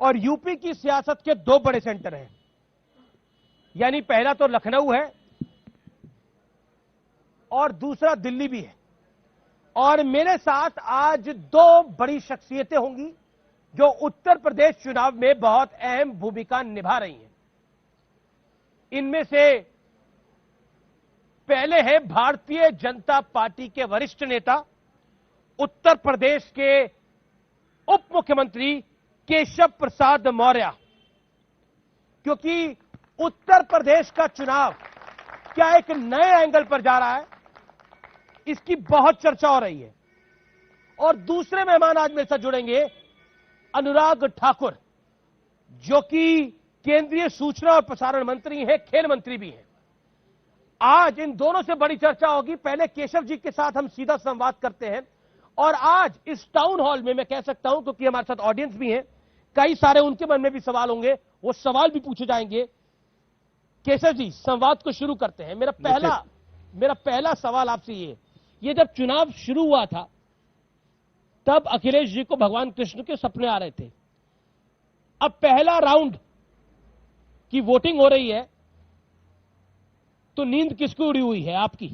और यूपी की सियासत के दो बड़े सेंटर हैं, यानी पहला तो लखनऊ है और दूसरा दिल्ली भी है। और मेरे साथ आज दो बड़ी शख्सियतें होंगी जो उत्तर प्रदेश चुनाव में बहुत अहम भूमिका निभा रही हैं। इनमें से पहले हैं भारतीय जनता पार्टी के वरिष्ठ नेता, उत्तर प्रदेश के उप मुख्यमंत्री केशव प्रसाद मौर्य। क्योंकि उत्तर प्रदेश का चुनाव क्या एक नए एंगल पर जा रहा है, इसकी बहुत चर्चा हो रही है। और दूसरे मेहमान आज मेरे साथ जुड़ेंगे अनुराग ठाकुर, जो कि केंद्रीय सूचना और प्रसारण मंत्री हैं, खेल मंत्री भी हैं। आज इन दोनों से बड़ी चर्चा होगी। पहले केशव जी के साथ हम सीधा संवाद करते हैं और आज इस टाउन हॉल में मैं कह सकता हूं, क्योंकि हमारे साथ ऑडियंस भी है, कई सारे उनके मन में भी सवाल होंगे, वो सवाल भी पूछे जाएंगे। केशव जी, संवाद को शुरू करते हैं। मेरा पहला सवाल आपसे ये जब चुनाव शुरू हुआ था तब अखिलेश जी को भगवान कृष्ण के सपने आ रहे थे। अब पहला राउंड की वोटिंग हो रही है तो नींद किसको उड़ी हुई है आपकी?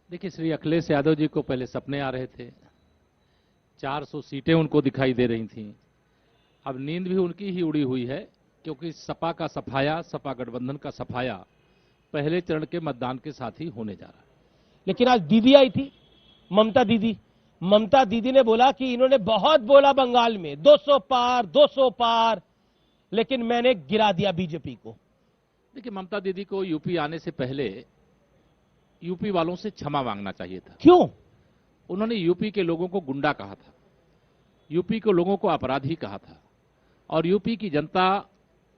देखिए, श्री अखिलेश यादव जी को पहले सपने आ रहे थे, 400 सीटें उनको दिखाई दे रही थीं। अब नींद भी उनकी ही उड़ी हुई है, क्योंकि सपा का सफाया, सपा गठबंधन का सफाया पहले चरण के मतदान के साथ ही होने जा रहा है। लेकिन आज दीदी आई थी, ममता दीदी ने बोला कि इन्होंने बहुत बोला बंगाल में 200 पार, लेकिन मैंने गिरा दिया बीजेपी को। देखिए, ममता दीदी को यूपी आने से पहले यूपी वालों से क्षमा मांगना चाहिए था। क्यों? उन्होंने यूपी के लोगों को गुंडा कहा था, यूपी के लोगों को अपराधी कहा था, और यूपी की जनता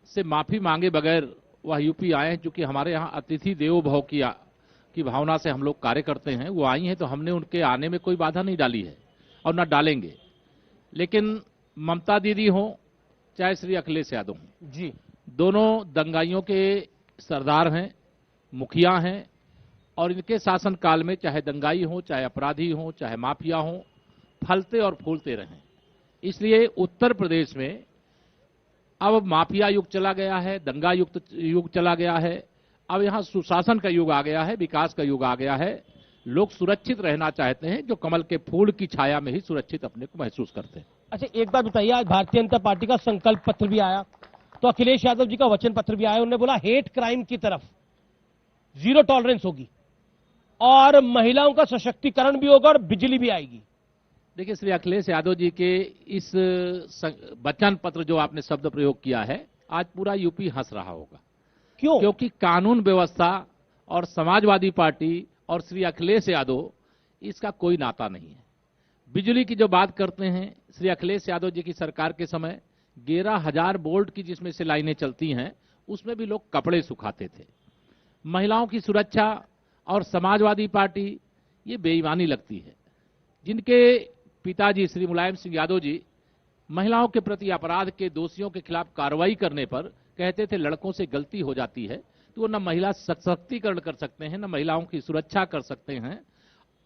से माफी मांगे बगैर वह यूपी आए हैं। चूंकि हमारे यहाँ अतिथि देवो भव की भावना से हम लोग कार्य करते हैं, वो आई हैं तो हमने उनके आने में कोई बाधा नहीं डाली है और न डालेंगे। लेकिन ममता दीदी हो चाहे श्री अखिलेश यादव हो जी, दोनों दंगाइयों के सरदार हैं, मुखिया हैं, और इनके शासनकाल में चाहे दंगाई हो, चाहे अपराधी हो, चाहे माफिया हो, फलते और फूलते रहें। इसलिए उत्तर प्रदेश में अब माफिया युग चला गया है, दंगा युग चला गया है। अब यहां सुशासन का युग आ गया है, विकास का युग आ गया है। लोग सुरक्षित रहना चाहते हैं, जो कमल के फूल की छाया में ही सुरक्षित अपने को महसूस करते हैं। अच्छा, एक बात बताइए, आज भारतीय जनता पार्टी का संकल्प पत्र भी आया, तो अखिलेश यादव जी का वचन पत्र भी आया। उन्होंने बोला हेट क्राइम की तरफ जीरो टॉलरेंस होगी और महिलाओं का सशक्तिकरण भी होगा और बिजली भी आएगी। देखिए, श्री अखिलेश यादव जी के इस वचन पत्र जो आपने शब्द प्रयोग किया है, आज पूरा यूपी हंस रहा होगा। क्यों? क्योंकि कानून व्यवस्था और समाजवादी पार्टी और श्री अखिलेश यादव, इसका कोई नाता नहीं है। बिजली की जो बात करते हैं, श्री अखिलेश यादव जी की सरकार के समय 11,000 वोल्ट की जिसमें से लाइनें चलती हैं, उसमें भी लोग कपड़े सुखाते थे। महिलाओं की सुरक्षा और समाजवादी पार्टी, ये बेईमानी लगती है। जिनके पिताजी श्री मुलायम सिंह यादव जी महिलाओं के प्रति अपराध के दोषियों के खिलाफ कार्रवाई करने पर कहते थे लड़कों से गलती हो जाती है, तो वो न महिला सशक्तिकरण कर सकते हैं, न महिलाओं की सुरक्षा कर सकते हैं,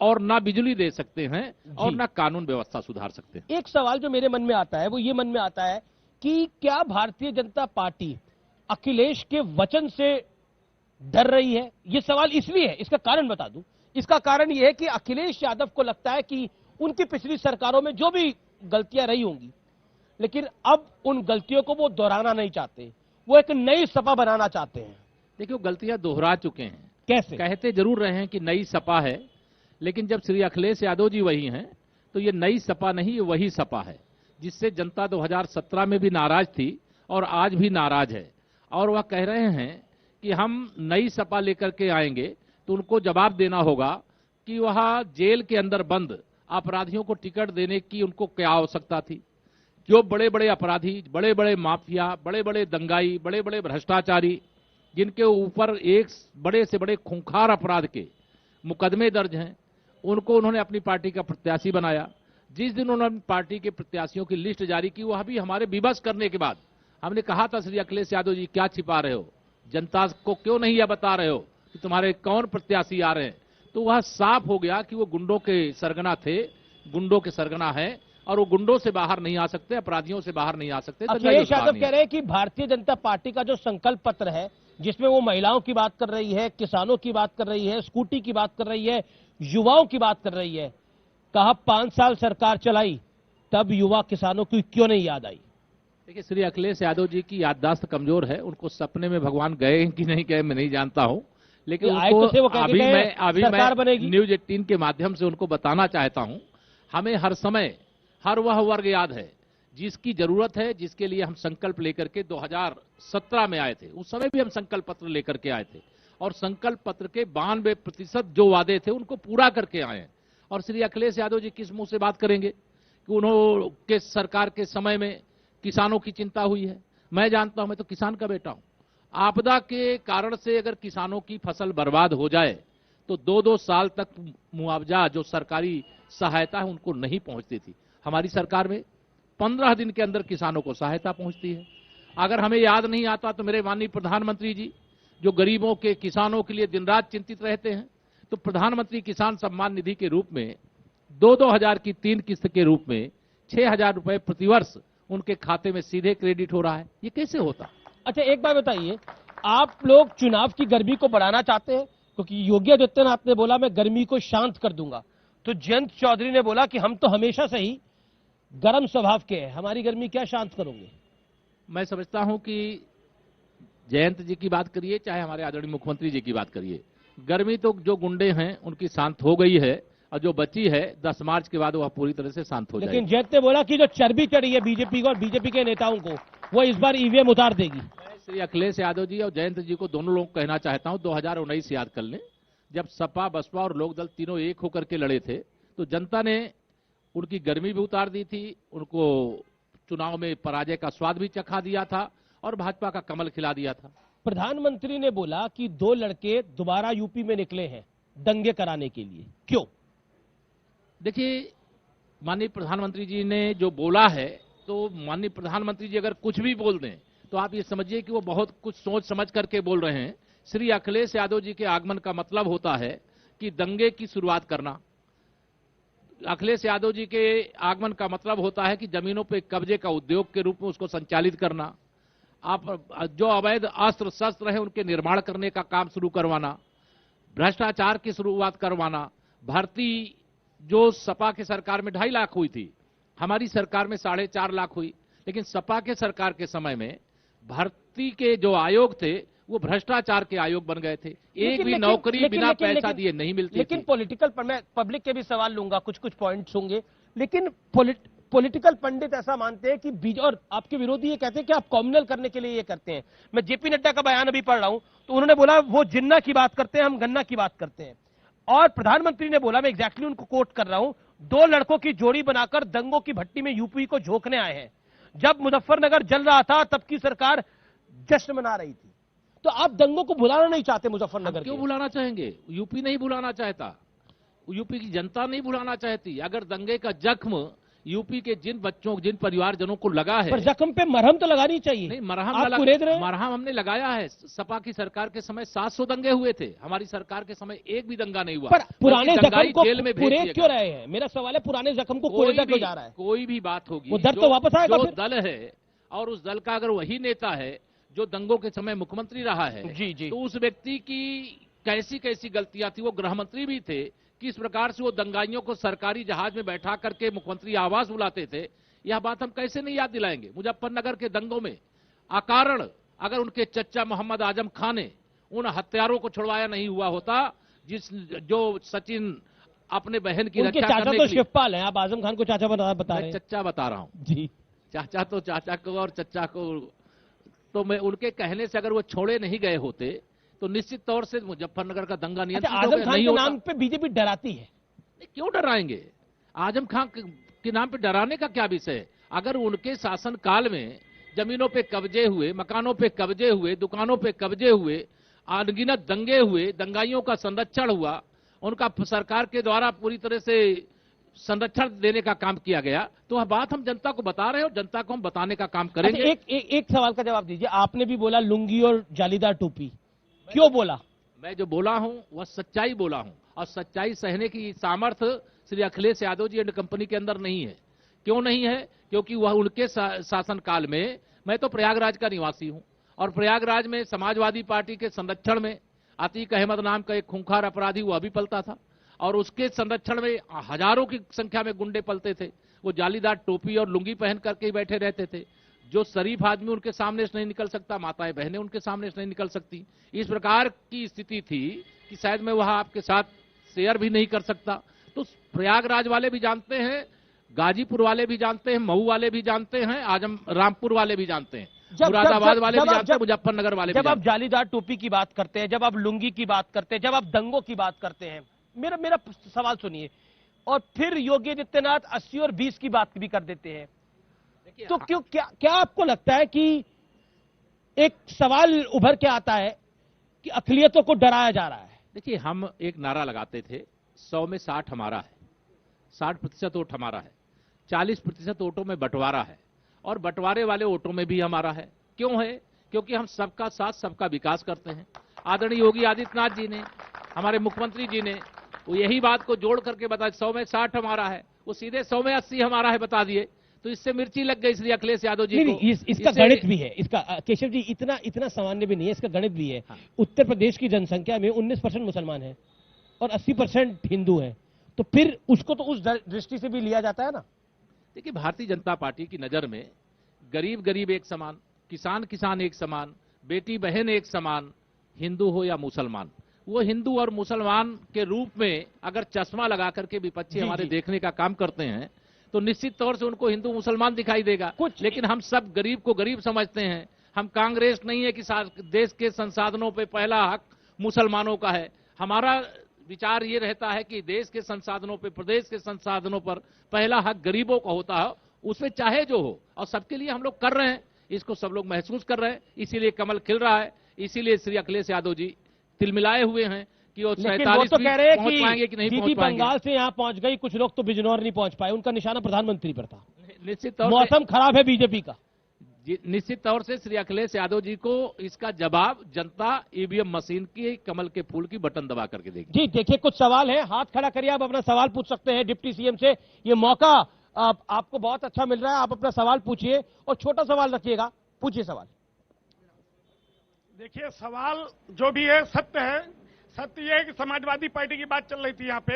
और ना बिजली दे सकते हैं, और ना कानून व्यवस्था सुधार सकते हैं। एक सवाल जो मेरे मन में आता है वो ये मन में आता है कि क्या भारतीय जनता पार्टी अखिलेश के वचन से डर रही है? ये सवाल इसलिए है, इसका कारण बता दूं। इसका कारण ये है कि अखिलेश यादव को लगता है कि उनकी पिछली सरकारों में जो भी गलतियां रही होंगी, लेकिन अब उन गलतियों को वो दोहराना नहीं चाहते, वो एक नई सपा बनाना चाहते हैं। देखिए, वो गलतियां दोहरा चुके हैं। कैसे? कहते जरूर रहे हैं कि नई सपा है, लेकिन जब श्री अखिलेश यादव जी वही हैं, तो ये नई सपा नहीं, ये वही सपा है जिससे जनता 2017 में भी नाराज थी और आज भी नाराज है। और वह कह रहे हैं कि हम नई सपा लेकर के आएंगे, तो उनको जवाब देना होगा कि वह जेल के अंदर बंद अपराधियों को टिकट देने की उनको क्या आवश्यकता थी। जो बड़े बड़े अपराधी, बड़े बड़े माफिया, बड़े बड़े दंगाई, बड़े बड़े भ्रष्टाचारी, जिनके ऊपर एक बड़े से बड़े खूंखार अपराध के मुकदमे दर्ज हैं, उनको उन्होंने अपनी पार्टी का प्रत्याशी बनाया। जिस दिन उन्होंने पार्टी के प्रत्याशियों की लिस्ट जारी की, वह भी हमारे विवश करने के बाद हमने कहा था, श्री अखिलेश यादव जी क्या छिपा रहे हो, जनता को क्यों नहीं यह बता रहे हो कि तुम्हारे कौन प्रत्याशी आ रहे हैं? तो वह साफ हो गया कि वो गुंडों के सरगना थे, गुंडों के सरगना है, और वो गुंडों से बाहर नहीं आ सकते, अपराधियों से बाहर नहीं आ सकते। अखिलेश यादव कह रहे हैं कि भारतीय जनता पार्टी का जो संकल्प पत्र है, जिसमें वो महिलाओं की बात कर रही है, किसानों की बात कर रही है, स्कूटी की बात कर रही है, युवाओं की बात कर रही है, कहा 5 साल सरकार चलाई तब युवा किसानों की क्यों नहीं याद आई? देखिए, श्री अखिलेश यादव जी की याददाश्त कमजोर है। उनको सपने में भगवान गए कि नहीं गए मैं नहीं जानता हूं, लेकिन उनको अभी मैं न्यूज 18 के माध्यम से उनको बताना चाहता हूं, हमें हर समय हर वह वर्ग याद है जिसकी जरूरत है, जिसके लिए हम संकल्प लेकर के 2017 में आए थे। उस समय भी हम संकल्प पत्र लेकर के आए थे और संकल्प पत्र के 92% जो वादे थे उनको पूरा करके आए हैं। और श्री अखिलेश यादव जी किस मुंह से बात करेंगे कि उन्होंने सरकार के समय में किसानों की चिंता हुई है? मैं जानता हूं, मैं तो किसान का बेटा हूं। आपदा के कारण से अगर किसानों की फसल बर्बाद हो जाए तो 2-2 साल तक मुआवजा जो सरकारी सहायता है उनको नहीं पहुंचती थी। हमारी सरकार में 15 दिन के अंदर किसानों को सहायता पहुंचती है। अगर हमें याद नहीं आता तो मेरे माननीय प्रधानमंत्री जी, जो गरीबों के किसानों के लिए दिन रात चिंतित रहते हैं, तो प्रधानमंत्री किसान सम्मान निधि के रूप में 2-2 हजार की 3 किस्त के रूप में 6,000 रुपए प्रतिवर्ष उनके खाते में सीधे क्रेडिट हो रहा है। ये कैसे होता? अच्छा, एक बात बताइए, आप लोग चुनाव की गर्मी को बढ़ाना चाहते हैं? क्योंकि योगी आदित्यनाथ ने बोला मैं गर्मी को शांत कर दूंगा, तो जयंत चौधरी ने बोला कि हम तो हमेशा से ही गर्म स्वभाव के हैं, हमारी गर्मी क्या शांत करोगे? मैं समझता हूं कि जयंत जी की बात करिए चाहे हमारे आदरणीय मुख्यमंत्री जी की बात करिए, गर्मी तो जो गुंडे हैं उनकी शांत हो गई है और जो बची है 10 मार्च के बाद वह पूरी तरह से शांत हो जाएगी। लेकिन जयंत ने बोला कि जो चर्बी चढ़ी है बीजेपी को और बीजेपी के नेताओं को, वो इस बार ईवीएम उतार देगी। मैं श्री अखिलेश यादव जी और जयंत जी को दोनों लोग कहना चाहता हूं, 2019 याद कर लें, जब सपा बसपा और लोकदल तीनों एक होकर के लड़े थे तो जनता ने उनकी गर्मी भी उतार दी थी, उनको चुनाव में पराजय का स्वाद भी चखा दिया था और भाजपा का कमल खिला दिया था। प्रधानमंत्री ने बोला कि 2 लड़के दोबारा यूपी में निकले हैं दंगे कराने के लिए, क्यों? देखिए, माननीय प्रधानमंत्री जी ने जो बोला है, तो माननीय प्रधानमंत्री जी अगर कुछ भी बोल दें तो आप ये समझिए कि वो बहुत कुछ सोच समझ करके बोल रहे हैं। श्री अखिलेश यादव जी के आगमन का मतलब होता है कि दंगे की शुरुआत करना। अखिलेश यादव जी के आगमन का मतलब होता है कि जमीनों पे कब्जे का उद्योग के रूप में उसको संचालित करना, आप जो अवैध अस्त्र शस्त्र है उनके निर्माण करने का काम शुरू करवाना, भ्रष्टाचार की शुरुआत करवाना। भर्ती जो सपा के सरकार में 2.5 लाख हुई थी, हमारी सरकार में 4.5 लाख हुई, लेकिन सपा के सरकार के समय में भर्ती के जो आयोग थे वो भ्रष्टाचार के आयोग बन गए थे। एक भी नौकरी बिना पैसा दिए नहीं मिलती। लेकिन पॉलिटिकल, मैं पब्लिक के भी सवाल लूंगा, कुछ पॉइंट्स होंगे, लेकिन पॉलिटिकल पंडित ऐसा मानते हैं कि बीज और आपके विरोधी ये कहते हैं कि आप कॉम्युनल करने के लिए ये करते हैं। मैं जेपी नड्डा का बयान अभी पढ़ रहा हूं तो उन्होंने बोला वो जिन्ना की बात करते हैं, हम गन्ना की बात करते हैं। और प्रधानमंत्री ने बोला, मैं एग्जैक्टली उनको कोट कर रहा हूं, 2 लड़कों की जोड़ी बनाकर दंगों की भट्टी में यूपी को झोंकने आए हैं। जब मुजफ्फरनगर जल रहा था तब की सरकार जश्न मना रही थी। तो आप दंगों को भुलाना नहीं चाहते मुजफ्फरनगर? क्यों भुलाना चाहेंगे? यूपी नहीं भुलाना चाहता, यूपी की जनता नहीं भुलाना चाहती। अगर दंगे का जख्म यूपी के जिन बच्चों, जिन परिवारजनों को लगा है, पर जख्म पे मरहम तो लगानी चाहिए। नहीं, मरहम हमने लगाया है। सपा की सरकार के समय 700 दंगे हुए थे, हमारी सरकार के समय एक भी दंगा नहीं हुआ। पर पुराने जख्म को जेल में कुरेद क्यों रहे हैं? मेरा सवाल है, पुराने जख्म को कुरेदा क्यों जा रहा है? कोई भी बात होगी, वो दर्द तो वापस आएगा। जो दल है और उस दल का अगर वही नेता है जो दंगों के समय मुख्यमंत्री रहा है, जी, तो उस व्यक्ति की कैसी कैसी गलतियां थी, वो गृह मंत्री भी थे, किस प्रकार से वो दंगाइयों को सरकारी जहाज में बैठा करके मुख्यमंत्री आवास बुलाते थे, यह बात हम कैसे नहीं याद दिलाएंगे। मुजफ्फरनगर के दंगों में अकारण अगर उनके चचा मोहम्मद आजम खान ने उन हत्यारों को छुड़वाया नहीं हुआ होता, जो सचिन अपने बहन की रक्षा करने के लिए। शिवपाल हैं, आप आजम खान को चाचा बता रहे हैं? चचा बता रहा हूं जी। चाचा तो चाचा को और चचा को, तो मैं उनके कहने से अगर वो छोड़े नहीं गए होते तो निश्चित तौर से मुजफ्फरनगर का दंगा नियंत्रित आजम खान के नाम पे बीजेपी डराती है। क्यों डराएंगे? आजम खान के नाम पे डराने का क्या विषय है? अगर उनके शासन काल में जमीनों पे कब्जे हुए, मकानों पे कब्जे हुए, दुकानों पे कब्जे हुए, अनगिनत दंगे हुए, दंगाइयों का संरक्षण हुआ, उनका सरकार के द्वारा पूरी तरह से संरक्षण देने का काम किया गया, तो वह बात हम जनता को बता रहे हैं और जनता को हम बताने का काम करेंगे। एक सवाल का जवाब दीजिए। आपने भी बोला लुंगी और जालीदार टोपी, क्यों बोला? मैं जो बोला हूं वह सच्चाई बोला हूं, और सच्चाई सहने की सामर्थ्य श्री अखिलेश यादव जी एंड कंपनी के अंदर नहीं है। क्यों नहीं है? क्योंकि वह उनके शासनकाल में, मैं तो प्रयागराज का निवासी हूं, और प्रयागराज में समाजवादी पार्टी के संरक्षण में अतीक अहमद नाम का एक खूंखार अपराधी वह भी पलता था, और उसके संरक्षण में हजारों की संख्या में गुंडे पलते थे। वो जालीदार टोपी और लुंगी पहन करके ही बैठे रहते थे। जो शरीफ आदमी उनके सामने से नहीं निकल सकता, माताएं बहनें उनके सामने से नहीं निकल सकती। इस प्रकार की स्थिति थी कि शायद मैं वहां आपके साथ शेयर भी नहीं कर सकता। तो प्रयागराज वाले भी जानते हैं, गाजीपुर वाले भी जानते हैं, मऊ वाले भी जानते हैं, आजम रामपुर वाले भी जानते हैं, मुरादाबाद वाले भी जानते हैं, मुजफ्फरनगर वाले भी जानते हैं। जब आप जालीदार टोपी की बात करते हैं, जब आप लुंगी की बात करते हैं, जब आप दंगों की बात करते हैं, मेरा सवाल सुनिए, और फिर योगी आदित्यनाथ 80 और 20 की बात भी कर देते हैं, तो क्यों, क्या आपको लगता है कि एक सवाल उभर के आता है कि अक़लियतों को डराया जा रहा है? देखिए, हम एक नारा लगाते थे, 100 में 60 हमारा है, 60% वोट हमारा है, 40% वोटों में बंटवारा है, और बंटवारे वाले वोटों में भी हमारा है। क्यों है? क्योंकि हम सबका साथ सबका विकास करते हैं। आदरणीय योगी आदित्यनाथ जी ने, हमारे मुख्यमंत्री जी ने वो यही बात को जोड़ करके बताया, 100 में 60 हमारा है, वो सीधे 100 में 80 हमारा है बता दिए, तो इससे मिर्ची लग गई इसलिए अखिलेश यादव जी को। इसका गणित भी है, इसका केशव जी इतना सामान्य भी नहीं है, इसका गणित भी है। हाँ। उत्तर प्रदेश की जनसंख्या में 19% मुसलमान है और 80% हिंदू है, तो फिर उसको तो उस दृष्टि से भी लिया जाता है ना। देखिए, भारतीय जनता पार्टी की नजर में गरीब गरीब एक समान, किसान किसान एक समान, बेटी बहन एक समान, हिंदू हो या मुसलमान, वो हिंदू और मुसलमान के रूप में अगर चश्मा लगा करके विपक्षी हमारे देखने का काम करते हैं तो निश्चित तौर से उनको हिंदू मुसलमान दिखाई देगा। लेकिन हम सब गरीब को गरीब समझते हैं। हम कांग्रेस नहीं है कि देश के संसाधनों पे पहला हक मुसलमानों का है। हमारा विचार ये रहता है कि देश के संसाधनों पे, प्रदेश के संसाधनों पर पहला हक गरीबों का होता है, उसमें चाहे जो हो, और सबके लिए हम लोग कर रहे हैं। इसको सब लोग महसूस कर रहे हैं, इसीलिए कमल खिल रहा है, इसीलिए श्री अखिलेश यादव जी तिलमिलाए हुए हैं कि वो 47 तो कह रहे हैं पहुंच पाएंगे कि नहीं पहुंच पाएंगे। बंगाल से यहां पहुंच गई, कुछ लोग तो बिजनौर नहीं पहुंच पाए, उनका निशाना प्रधानमंत्री पर था। निश्चित तौर मौसम खराब है बीजेपी का। निश्चित तौर से श्री अखिलेश यादव जी को इसका जवाब जनता ईवीएम मशीन की कमल के फूल की बटन दबा करके देगी। जी देखिए, कुछ सवाल है, हाथ खड़ा करिए, आप अपना सवाल पूछ सकते हैं डिप्टी सीएम से। ये मौका आपको बहुत अच्छा मिल रहा है, आप अपना सवाल पूछिए और छोटा सवाल रखिएगा, पूछिए सवाल। देखिए, सवाल जो भी है सत्य है। सत्य यह है कि समाजवादी पार्टी की बात चल रही थी, यहाँ पे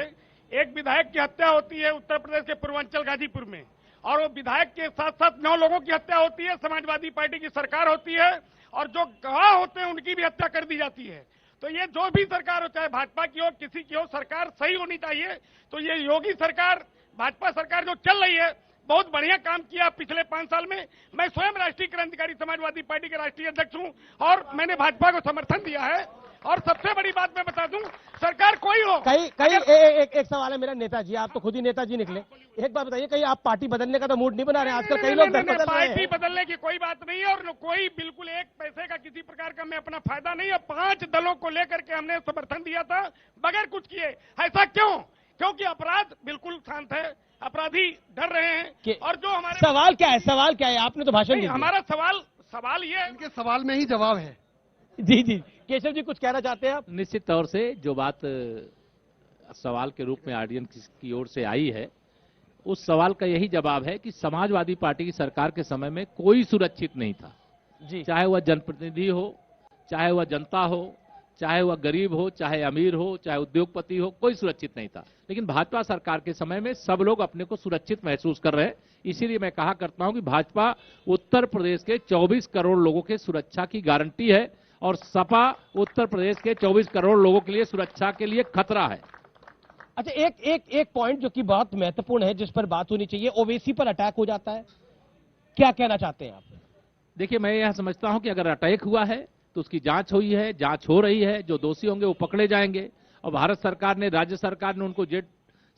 एक विधायक की हत्या होती है उत्तर प्रदेश के पूर्वांचल गाजीपुर में, और वो विधायक के साथ साथ 9 लोगों की हत्या होती है। समाजवादी पार्टी की सरकार होती है और जो गवाह होते हैं उनकी भी हत्या कर दी जाती है। तो ये जो भी सरकार हो, चाहे भाजपा की हो किसी की हो, सरकार सही होनी चाहिए। तो ये योगी सरकार, भाजपा सरकार जो चल रही है, बहुत बढ़िया काम किया पिछले 5 साल में। मैं स्वयं राष्ट्रीय क्रांतिकारी समाजवादी पार्टी के राष्ट्रीय अध्यक्ष हूं और मैंने भाजपा को समर्थन दिया है। और सबसे बड़ी बात मैं बता दूं, सरकार कोई हो, एक सवाल है मेरा, नेताजी आप तो खुद ही नेताजी निकले, एक बात बताइए, कहीं आप पार्टी बदलने का तो मूड नहीं बना रहे? आजकल कई लोग पार्टी बदलने की कोई बात नहीं है, और कोई बिल्कुल एक पैसे का किसी प्रकार का मैं अपना फायदा नहीं है। 5 दलों को लेकर के हमने समर्थन दिया था बगैर कुछ किए। ऐसा क्यों? क्योंकि अपराध बिल्कुल शांत है, अपराधी डर रहे हैं। और जो हमारे सवाल क्या है, सवाल क्या है? आपने तो भाषण दिया। हमारा सवाल ये, इनके सवाल में ही जवाब है। जी जी, केशव जी कुछ कहना चाहते हैं आप? निश्चित तौर से जो बात सवाल के रूप में ऑडियंस की ओर से आई है, उस सवाल का यही जवाब है कि समाजवादी पार्टी की सरकार के समय में कोई सुरक्षित नहीं था जी। चाहे वह जनप्रतिनिधि हो, चाहे वह जनता हो, चाहे वह गरीब हो, चाहे अमीर हो, चाहे उद्योगपति हो, कोई सुरक्षित नहीं था। लेकिन भाजपा सरकार के समय में सब लोग अपने को सुरक्षित महसूस कर रहे हैं। इसीलिए मैं कहा करता हूं कि भाजपा उत्तर प्रदेश के 24 करोड़ लोगों के सुरक्षा की गारंटी है और सपा उत्तर प्रदेश के 24 करोड़ लोगों के लिए सुरक्षा के लिए खतरा है। अच्छा, एक पॉइंट जो कि बहुत महत्वपूर्ण है, जिस पर बात होनी चाहिए, ओवैसी पर अटैक हो जाता है, क्या कहना चाहते हैं आप? देखिए, मैं यह समझता हूं कि अगर अटैक हुआ है तो उसकी जांच हुई है, जांच हो रही है, जो दोषी होंगे वो पकड़े जाएंगे, और भारत सरकार ने, राज्य सरकार ने उनको जेड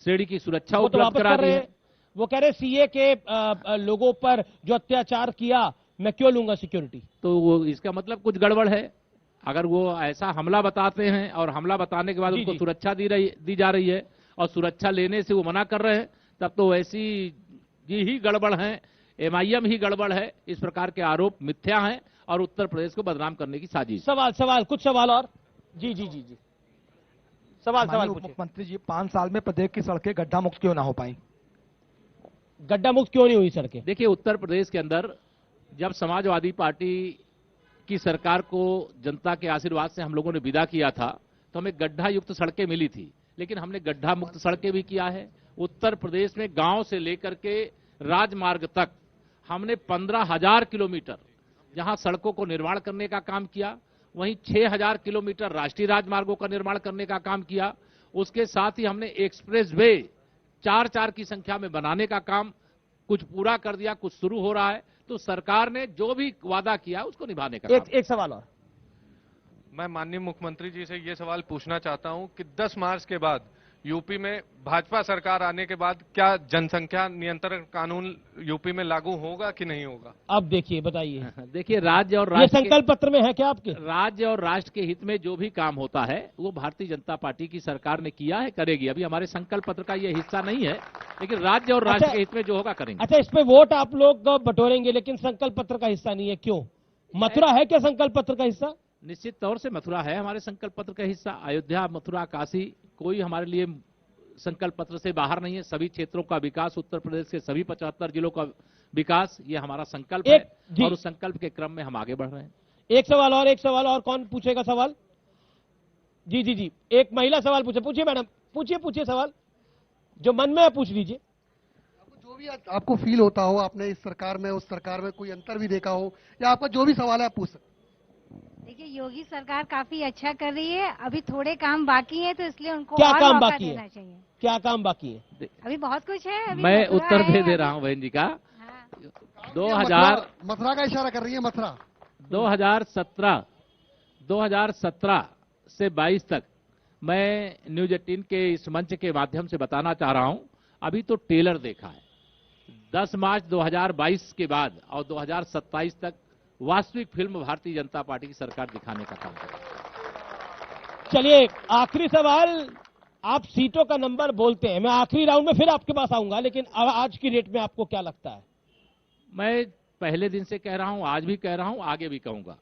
श्रेणी की सुरक्षा उपलब्ध करा दी है। वो कह रहे सीए के लोगों पर जो अत्याचार किया, मैं क्यों लूंगा सिक्योरिटी? तो वो इसका मतलब कुछ गड़बड़ है। अगर वो ऐसा हमला बताते हैं और हमला बताने के बाद उनको सुरक्षा दी जा रही है और सुरक्षा लेने से वो मना कर रहे हैं, तब तो ऐसी ही गड़बड़ है, एमआईएम ही गड़बड़ है। इस प्रकार के आरोप मिथ्या हैं और उत्तर प्रदेश को बदनाम करने की साजिश। सवाल कुछ सवाल और? जी जी जी जी, सवाल मुख्यमंत्री जी, 5 साल में प्रदेश की सड़कें गड्ढा मुक्त क्यों ना हो पाई? गड्ढा मुक्त क्यों नहीं हुई सड़कें? देखिए, उत्तर प्रदेश के अंदर जब समाजवादी पार्टी की सरकार को जनता के आशीर्वाद से हम लोगों ने विदा किया था तो हमें गड्ढा युक्त सड़कें मिली थी, लेकिन हमने गड्ढा मुक्त सड़कें भी किया है। उत्तर प्रदेश में गांव से लेकर के राजमार्ग तक हमने 15,000 किलोमीटर जहां सड़कों को निर्माण करने का काम किया, वहीं 6,000 किलोमीटर राष्ट्रीय राजमार्गों का निर्माण करने का काम किया। उसके साथ ही हमने एक्सप्रेस वे 4-4 की संख्या में बनाने का काम कुछ पूरा कर दिया, कुछ शुरू हो रहा है। तो सरकार ने जो भी वादा किया उसको निभाने का काम। एक सवाल और, मैं माननीय मुख्यमंत्री जी से ये सवाल पूछना चाहता हूं कि 10 मार्च के बाद यूपी में भाजपा सरकार आने के बाद क्या जनसंख्या नियंत्रण कानून यूपी में लागू होगा कि नहीं होगा? अब देखिए, बताइए। देखिए, राज्य और ये राष्ट्र संकल्प पत्र में है क्या आपके? राज्य और राष्ट्र के हित में जो भी काम होता है वो भारतीय जनता पार्टी की सरकार ने किया है, करेगी। अभी हमारे संकल्प पत्र का ये हिस्सा नहीं है, लेकिन राज्य और राष्ट्र के हित में जो होगा करेंगे। अच्छा, इस पे वोट आप लोग बटोरेंगे लेकिन संकल्प पत्र का हिस्सा नहीं है, क्यों? मथुरा है क्या संकल्प पत्र का हिस्सा? निश्चित तौर से मथुरा है हमारे संकल्प पत्र का हिस्सा। अयोध्या, मथुरा, काशी कोई हमारे लिए संकल्प पत्र से बाहर नहीं है। सभी क्षेत्रों का विकास, उत्तर प्रदेश के सभी 75 जिलों का विकास, ये हमारा संकल्प है और उस संकल्प के क्रम में हम आगे बढ़ रहे हैं। एक सवाल और कौन पूछेगा सवाल? जी, एक महिला सवाल पूछिए मैडम, पूछिए सवाल जो मन में है, पूछ लीजिए। जो भी आपको फील होता हो, आपने इस सरकार में उस सरकार में कोई अंतर भी देखा हो, या आपका जो भी सवाल है आप पूछ सकते। देखिए, योगी सरकार काफी अच्छा कर रही है, अभी थोड़े काम बाकी है तो इसलिए उनको क्या और काम मौका बाकी देना है? चाहिए। क्या काम बाकी है? अभी बहुत कुछ है। अभी मैं मथुरा उत्तर है, दे रहा हूं बहन जी का। हाँ। मथुरा का इशारा कर रही है। मथुरा 2017 से 22 तक मैं न्यूज 18 के इस मंच के माध्यम से बताना चाह रहा हूं, अभी तो टेलर देखा है। 10 मार्च 2022 के बाद और 2027 तक वास्तविक फिल्म भारतीय जनता पार्टी की सरकार दिखाने का काम करेगी। चलिए, आखिरी सवाल, आप सीटों का नंबर बोलते हैं, मैं आखिरी राउंड में फिर आपके पास आऊंगा, लेकिन आज की डेट में आपको क्या लगता है? मैं पहले दिन से कह रहा हूं, आज भी कह रहा हूं, आगे भी कहूंगा।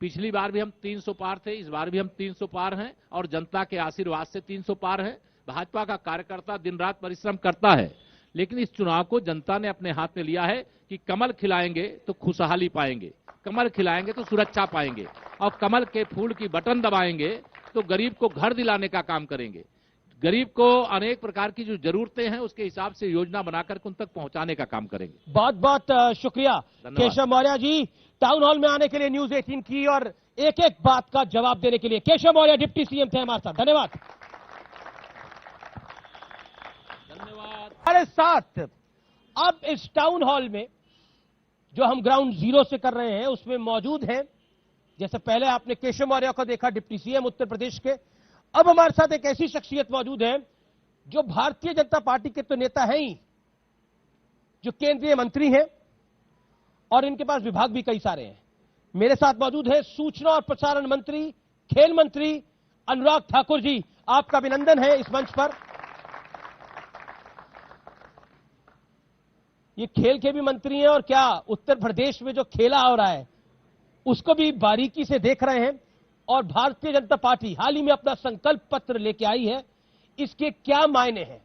पिछली बार भी हम 300 पार थे, इस बार भी हम 300 पार हैं और जनता के आशीर्वाद से 300 पार हैं। भाजपा का कार्यकर्ता दिन रात परिश्रम करता है, लेकिन इस चुनाव को जनता ने अपने हाथ में लिया है कि कमल खिलाएंगे तो खुशहाली पाएंगे, कमल खिलाएंगे तो सुरक्षा पाएंगे, और कमल के फूल की बटन दबाएंगे तो गरीब को घर दिलाने का काम करेंगे। गरीब को अनेक प्रकार की जो जरूरतें हैं उसके हिसाब से योजना बनाकर उन तक पहुंचाने का काम करेंगे। बहुत बहुत शुक्रिया केशव मौर्य जी, टाउन हॉल में आने के लिए न्यूज 18 की और एक एक बात का जवाब देने के लिए। केशव मौर्य डिप्टी सीएम थे हमारे साथ, धन्यवाद। हमारे साथ अब इस टाउन हॉल में जो हम ग्राउंड जीरो से कर रहे हैं उसमें मौजूद हैं, जैसे पहले आपने केशव मौर्य को देखा, डिप्टी सीएम उत्तर प्रदेश के, अब हमारे साथ एक ऐसी शख्सियत मौजूद है जो भारतीय जनता पार्टी के तो नेता हैं ही, जो केंद्रीय मंत्री हैं और इनके पास विभाग भी कई सारे हैं। मेरे साथ मौजूद है सूचना और प्रसारण मंत्री, खेल मंत्री अनुराग ठाकुर जी, आपका अभिनंदन है इस मंच पर। ये खेल के भी मंत्री हैं और क्या उत्तर प्रदेश में जो खेला हो रहा है उसको भी बारीकी से देख रहे हैं, और भारतीय जनता पार्टी हाल ही में अपना संकल्प पत्र लेके आई है, इसके क्या मायने हैं,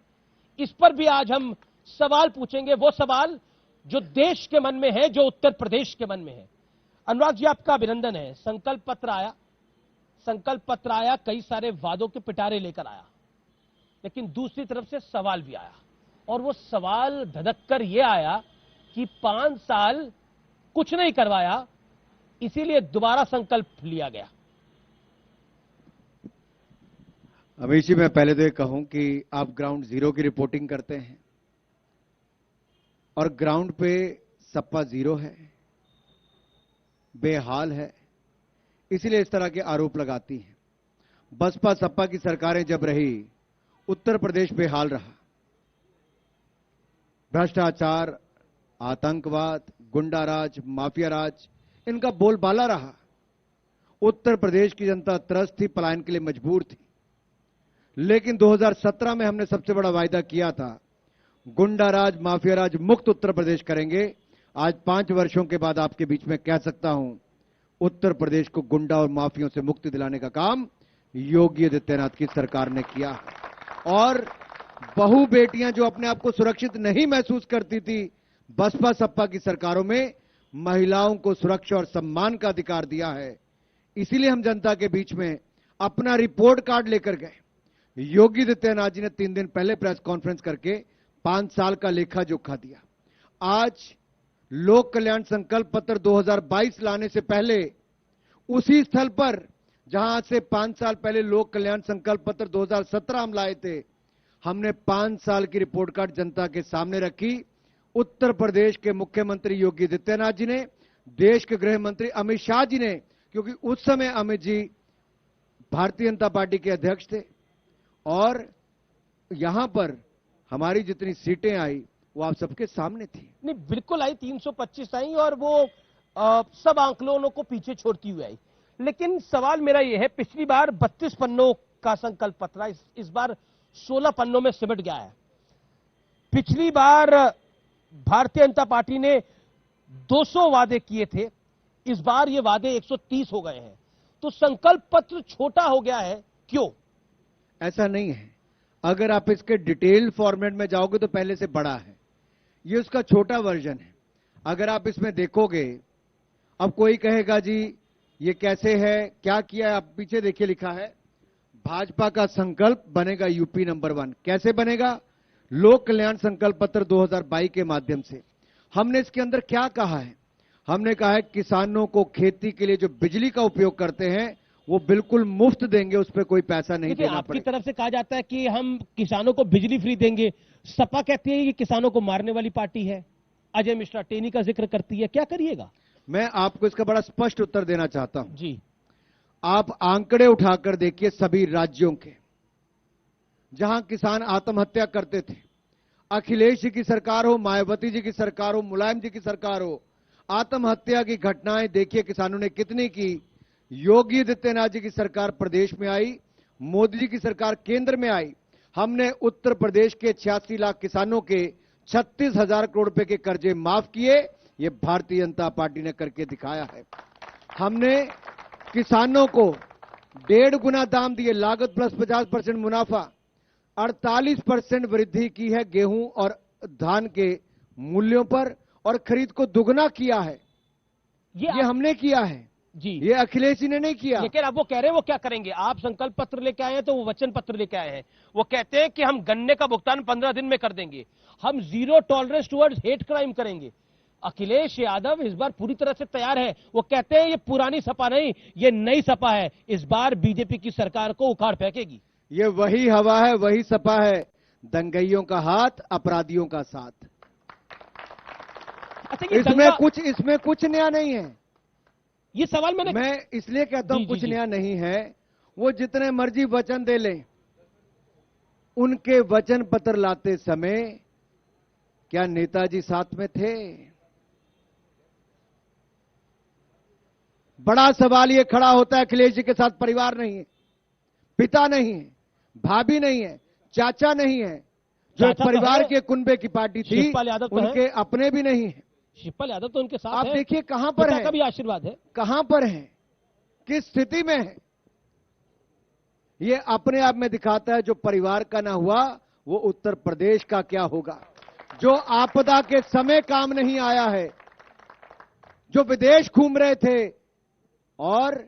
इस पर भी आज हम सवाल पूछेंगे, वो सवाल जो देश के मन में है, जो उत्तर प्रदेश के मन में है। अनुराग जी, आपका अभिनंदन है। संकल्प पत्र आया, कई सारे वादों के पिटारे लेकर आया, लेकिन दूसरी तरफ से सवाल भी आया, और वो सवाल धधक कर यह आया कि 5 साल कुछ नहीं करवाया, इसीलिए दोबारा संकल्प लिया गया। अमीश जी, मैं पहले तो ये कहूं कि आप ग्राउंड जीरो की रिपोर्टिंग करते हैं और ग्राउंड पे सपा जीरो है, बेहाल है, इसीलिए इस तरह के आरोप लगाती हैं। बसपा सपा की सरकारें जब रही, उत्तर प्रदेश बेहाल रहा। भ्रष्टाचार, आतंकवाद, गुंडाराज, माफिया राज, इनका बोलबाला रहा। उत्तर प्रदेश की जनता त्रस्त थी, पलायन के लिए मजबूर थी। लेकिन 2017 में हमने सबसे बड़ा वायदा किया था, गुंडाराज, माफियाराज मुक्त उत्तर प्रदेश करेंगे। आज 5 वर्षों के बाद आपके बीच में कह सकता हूं, उत्तर प्रदेश को गुंडा और माफियों से मुक्ति दिलाने का काम योगी आदित्यनाथ की सरकार ने किया। और बहू बेटियां जो अपने आप को सुरक्षित नहीं महसूस करती थी, बसपा सपा की सरकारों में महिलाओं को सुरक्षा और सम्मान का अधिकार दिया है। इसीलिए हम जनता के बीच में अपना रिपोर्ट कार्ड लेकर गए। योगी आदित्यनाथ जी ने 3 दिन पहले प्रेस कॉन्फ्रेंस करके 5 साल का लेखा जोखा दिया। आज लोक कल्याण संकल्प पत्र 2022 लाने से पहले उसी स्थल पर जहां से 5 साल पहले लोक कल्याण संकल्प पत्र 2017 हम लाए थे, हमने 5 साल की रिपोर्ट कार्ड जनता के सामने रखी। उत्तर प्रदेश के मुख्यमंत्री योगी आदित्यनाथ जी ने, देश के गृह मंत्री अमित शाह जी ने, क्योंकि उस समय अमित जी भारतीय जनता पार्टी के अध्यक्ष थे, और यहां पर हमारी जितनी सीटें आई वो आप सबके सामने थी। नहीं, बिल्कुल आई, 325 आई, और वो सब आंकड़ों को पीछे छोड़ती हुई आई। लेकिन सवाल मेरा यह है, पिछली बार 32 पन्नों का संकल्प पत्र, इस बार 16 पन्नों में सिमट गया है। पिछली बार भारतीय जनता पार्टी ने 200 वादे किए थे, इस बार ये वादे 130 हो गए हैं। तो संकल्प पत्र छोटा हो गया है, क्यों? ऐसा नहीं है, अगर आप इसके डिटेल फॉर्मेट में जाओगे तो पहले से बड़ा है, ये उसका छोटा वर्जन है। अगर आप इसमें देखोगे, अब कोई कहेगा जी ये कैसे है, क्या किया है, आप पीछे देखिए लिखा है भाजपा का संकल्प बनेगा यूपी नंबर 1। कैसे बनेगा? लोक कल्याण संकल्प पत्र 2022 के माध्यम से। हमने इसके अंदर क्या कहा है? हमने कहा है किसानों को खेती के लिए जो बिजली का उपयोग करते हैं वो बिल्कुल मुफ्त देंगे, उस पर कोई पैसा नहीं देना आपकी पड़ेगा। तरफ से कहा जाता है कि हम किसानों को बिजली फ्री देंगे, सपा कहती है कि किसानों को मारने वाली पार्टी है, अजय मिश्रा टेनी का जिक्र करती है, क्या करिएगा? मैं आपको इसका बड़ा स्पष्ट उत्तर देना चाहता हूं जी। आप आंकड़े उठाकर देखिए सभी राज्यों के, जहां किसान आत्महत्या करते थे, अखिलेश जी की सरकार हो, मायावती जी की सरकार हो, मुलायम जी की सरकार हो, आत्महत्या की घटनाएं देखिए किसानों ने कितनी की। योगी आदित्यनाथ जी की सरकार प्रदेश में आई, मोदी जी की सरकार केंद्र में आई, हमने उत्तर प्रदेश के 86 लाख किसानों के 36,000 करोड़ रुपए के कर्जे माफ किए। ये भारतीय जनता पार्टी ने करके दिखाया है। हमने किसानों को 1.5 गुना दाम दिए, लागत प्लस 50% मुनाफा, 48% वृद्धि की है गेहूं और धान के मूल्यों पर, और खरीद को दुगना किया है। ये हमने किया है जी, ये अखिलेश जी ने नहीं किया। लेकिन अब वो कह रहे हैं वो क्या करेंगे? आप संकल्प पत्र लेके आए हैं तो वो वचन पत्र लेके आए हैं। वो कहते हैं कि हम गन्ने का भुगतान 15 दिन में कर देंगे, हम zero tolerance towards hate crime करेंगे। अखिलेश यादव इस बार पूरी तरह से तैयार है। वो कहते हैं ये पुरानी सपा नहीं, ये नई सपा है, इस बार बीजेपी की सरकार को उखाड़ फेंकेगी। ये वही हवा है, वही सपा है, दंगइयों का हाथ, अपराधियों का साथ। अच्छा, इसमें कुछ नया नहीं है। ये सवाल मैं इसलिए कहता हूं कुछ नया नहीं है। वो जितने मर्जी वचन दे लें, उनके वचन पत्र लाते समय क्या नेताजी साथ में थे? बड़ा सवाल ये खड़ा होता है, अखिलेश जी के साथ परिवार नहीं है, पिता नहीं है, भाभी नहीं है, चाचा नहीं है, जो परिवार के कुनबे की पार्टी थी, उनके अपने भी नहीं है। शिवपाल यादव तो उनके साथ आप देखिए कहां पर है, का भी आशीर्वाद है, कहां पर है, किस स्थिति में है। ये अपने आप में दिखाता है जो परिवार का ना हुआ वो उत्तर प्रदेश का क्या होगा। जो आपदा के समय काम नहीं आया है, जो विदेश घूम रहे थे और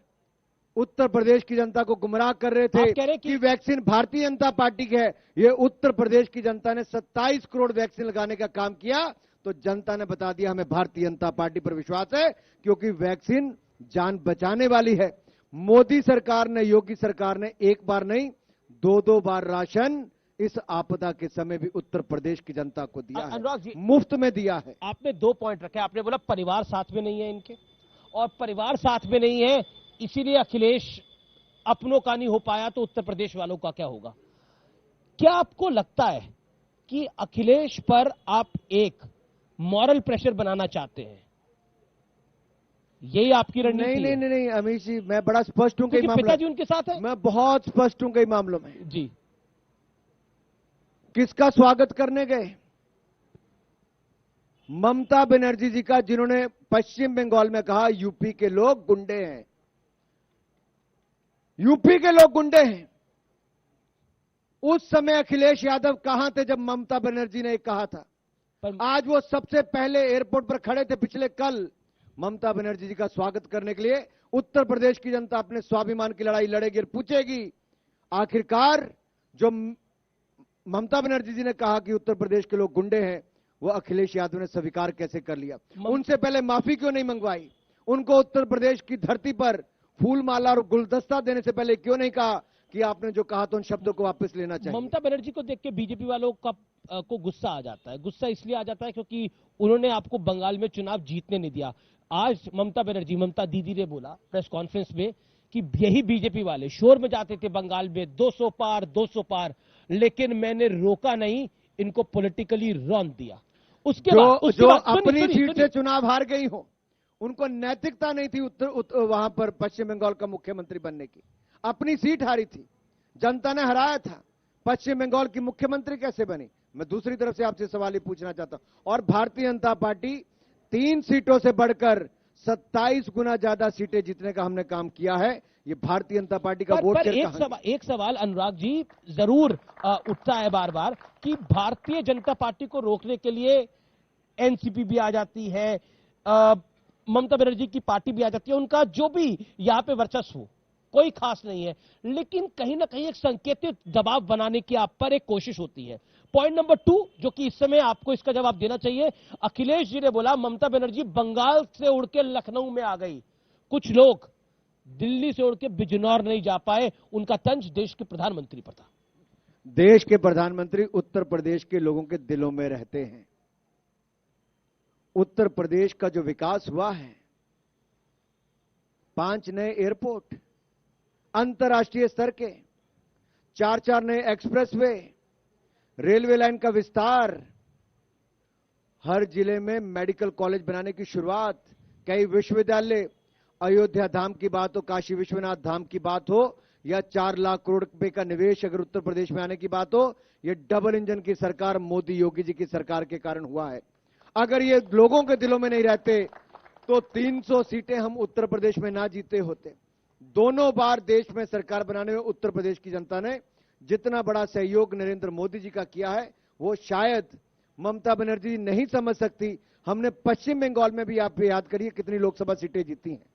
उत्तर प्रदेश की जनता को गुमराह कर रहे थे कि वैक्सीन भारतीय जनता पार्टी की है, ये उत्तर प्रदेश की जनता ने 27 करोड़ वैक्सीन लगाने का काम किया। तो जनता ने बता दिया हमें भारतीय जनता पार्टी पर विश्वास है, क्योंकि वैक्सीन जान बचाने वाली है। मोदी सरकार ने, योगी सरकार ने एक बार नहीं 2-2 बार राशन इस आपदा के समय भी उत्तर प्रदेश की जनता को दिया है, मुफ्त में दिया है। आपने 2 पॉइंट रखे, आपने बोला परिवार साथ में नहीं है इनके, और परिवार साथ में नहीं है इसीलिए अखिलेश अपनों का नहीं हो पाया, तो उत्तर प्रदेश वालों का क्या होगा? क्या आपको लगता है कि अखिलेश पर आप एक मॉरल प्रेशर बनाना चाहते हैं? यही आपकी रणनीति है? नहीं अमित जी, मैं बड़ा स्पष्ट हूं कई मामलों में। पिताजी उनके साथ है, मैं बहुत स्पष्ट हूं कई मामलों में। जी, किसका स्वागत करने गए? ममता बनर्जी जी का, जिन्होंने पश्चिम बंगाल में कहा यूपी के लोग गुंडे हैं, यूपी के लोग गुंडे हैं। उस समय अखिलेश यादव कहां थे जब ममता बनर्जी ने कहा था? आज वो सबसे पहले एयरपोर्ट पर खड़े थे पिछले कल ममता बनर्जी जी का स्वागत करने के लिए। उत्तर प्रदेश की जनता अपने स्वाभिमान की लड़ाई लड़ेगी और पूछेगी आखिरकार जो ममता बनर्जी जी ने कहा कि उत्तर प्रदेश के लोग गुंडे हैं, वो अखिलेश यादव ने स्वीकार कैसे कर लिया? उनसे पहले माफी क्यों नहीं मंगवाई? उनको उत्तर प्रदेश की धरती पर फूल माला और गुलदस्ता देने से पहले क्यों नहीं कहा कि आपने जो कहा तो उन शब्दों को वापस लेना चाहिए? ममता बनर्जी को देख के बीजेपी वालों को गुस्सा आ जाता है। गुस्सा इसलिए आ जाता है क्योंकि उन्होंने आपको बंगाल में चुनाव जीतने नहीं दिया। आज ममता दीदी ने बोला प्रेस कॉन्फ्रेंस में कि यही बीजेपी वाले शोर में जाते थे बंगाल में 200 पार, लेकिन मैंने रोका नहीं, इनको पॉलिटिकली रौंद दिया। उसके बाद जो अपनी सीट से चुनाव हार गई हो, उनको नैतिकता नहीं थी वहां पर पश्चिम बंगाल का मुख्यमंत्री बनने की। अपनी सीट हारी थी, जनता ने हराया था, पश्चिम बंगाल की मुख्यमंत्री कैसे बनी? मैं दूसरी तरफ से आपसे सवाल ही पूछना चाहता हूं। और भारतीय जनता पार्टी 3 सीटों से बढ़कर 27 गुना ज्यादा सीटें जीतने का हमने काम किया है। ये भारतीय जनता पार्टी का वोट शेयर एक सवाल अनुराग जी जरूर उठता है बार बार कि भारतीय जनता पार्टी को रोकने के लिए एनसीपी भी आ जाती है, ममता बनर्जी की पार्टी भी आ जाती है, उनका जो भी यहां पे वर्चस्व कोई खास नहीं है, लेकिन कहीं ना कहीं एक संकेतित दबाव बनाने की आप पर एक कोशिश होती है। पॉइंट नंबर 2 जो कि इस समय आपको इसका जवाब देना चाहिए, अखिलेश जी ने बोला ममता बनर्जी बंगाल से उड़ के लखनऊ में आ गई, कुछ लोग दिल्ली से उड़ के बिजनौर नहीं जा पाए, उनका तंज देश के प्रधानमंत्री पर था। देश के प्रधानमंत्री उत्तर प्रदेश के लोगों के दिलों में रहते हैं। उत्तर प्रदेश का जो विकास हुआ है, 5 नए एयरपोर्ट अंतर्राष्ट्रीय स्तर के, 4 नए एक्सप्रेसवे, रेलवे लाइन का विस्तार, हर जिले में मेडिकल कॉलेज बनाने की शुरुआत, कई विश्वविद्यालय, अयोध्या धाम की बात हो, काशी विश्वनाथ धाम की बात हो, या 4 लाख करोड़ रुपए का निवेश अगर उत्तर प्रदेश में आने की बात हो, ये डबल इंजन की सरकार मोदी योगी जी की सरकार के कारण हुआ है। अगर ये लोगों के दिलों में नहीं रहते तो 300 सीटें हम उत्तर प्रदेश में ना जीते होते। दोनों बार देश में सरकार बनाने में उत्तर प्रदेश की जनता ने जितना बड़ा सहयोग नरेंद्र मोदी जी का किया है, वो शायद ममता बनर्जी नहीं समझ सकती। हमने पश्चिम बंगाल में भी आप याद करिए कितनी लोकसभा सीटें जीती हैं।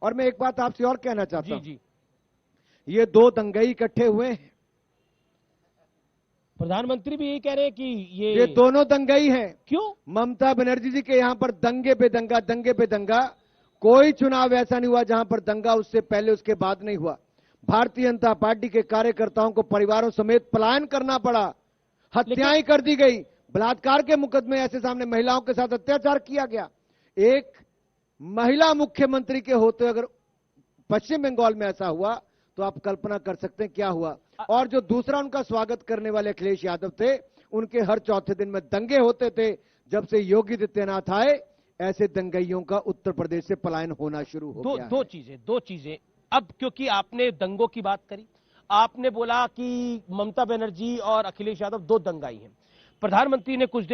और मैं एक बात आपसे और कहना चाहता हूं, जी। ये 2 दंगई इकट्ठे हुए हैं। प्रधानमंत्री भी यही कह रहे हैं कि ये दोनों दंगई हैं। क्यों? ममता बनर्जी जी के यहां पर दंगे पे दंगा, कोई चुनाव ऐसा नहीं हुआ जहां पर दंगा उससे पहले उसके बाद नहीं हुआ। भारतीय जनता पार्टी के कार्यकर्ताओं को परिवारों समेत पलायन करना पड़ा, हत्याएं कर दी गई, बलात्कार के मुकदमे ऐसे सामने, महिलाओं के साथ अत्याचार किया गया। एक महिला मुख्यमंत्री के होते अगर पश्चिम बंगाल में ऐसा हुआ तो आप कल्पना कर सकते हैं क्या हुआ। और जो दूसरा उनका स्वागत करने वाले अखिलेश यादव थे, उनके हर चौथे दिन में दंगे होते थे। जब से योगी आदित्यनाथ आए, ऐसे दंगइयों का उत्तर प्रदेश से पलायन होना शुरू हो गया। दो चीजें अब, क्योंकि आपने दंगों की बात करी, आपने बोला कि ममता बनर्जी और अखिलेश यादव 2 दंगाई हैं। प्रधानमंत्री ने कुछ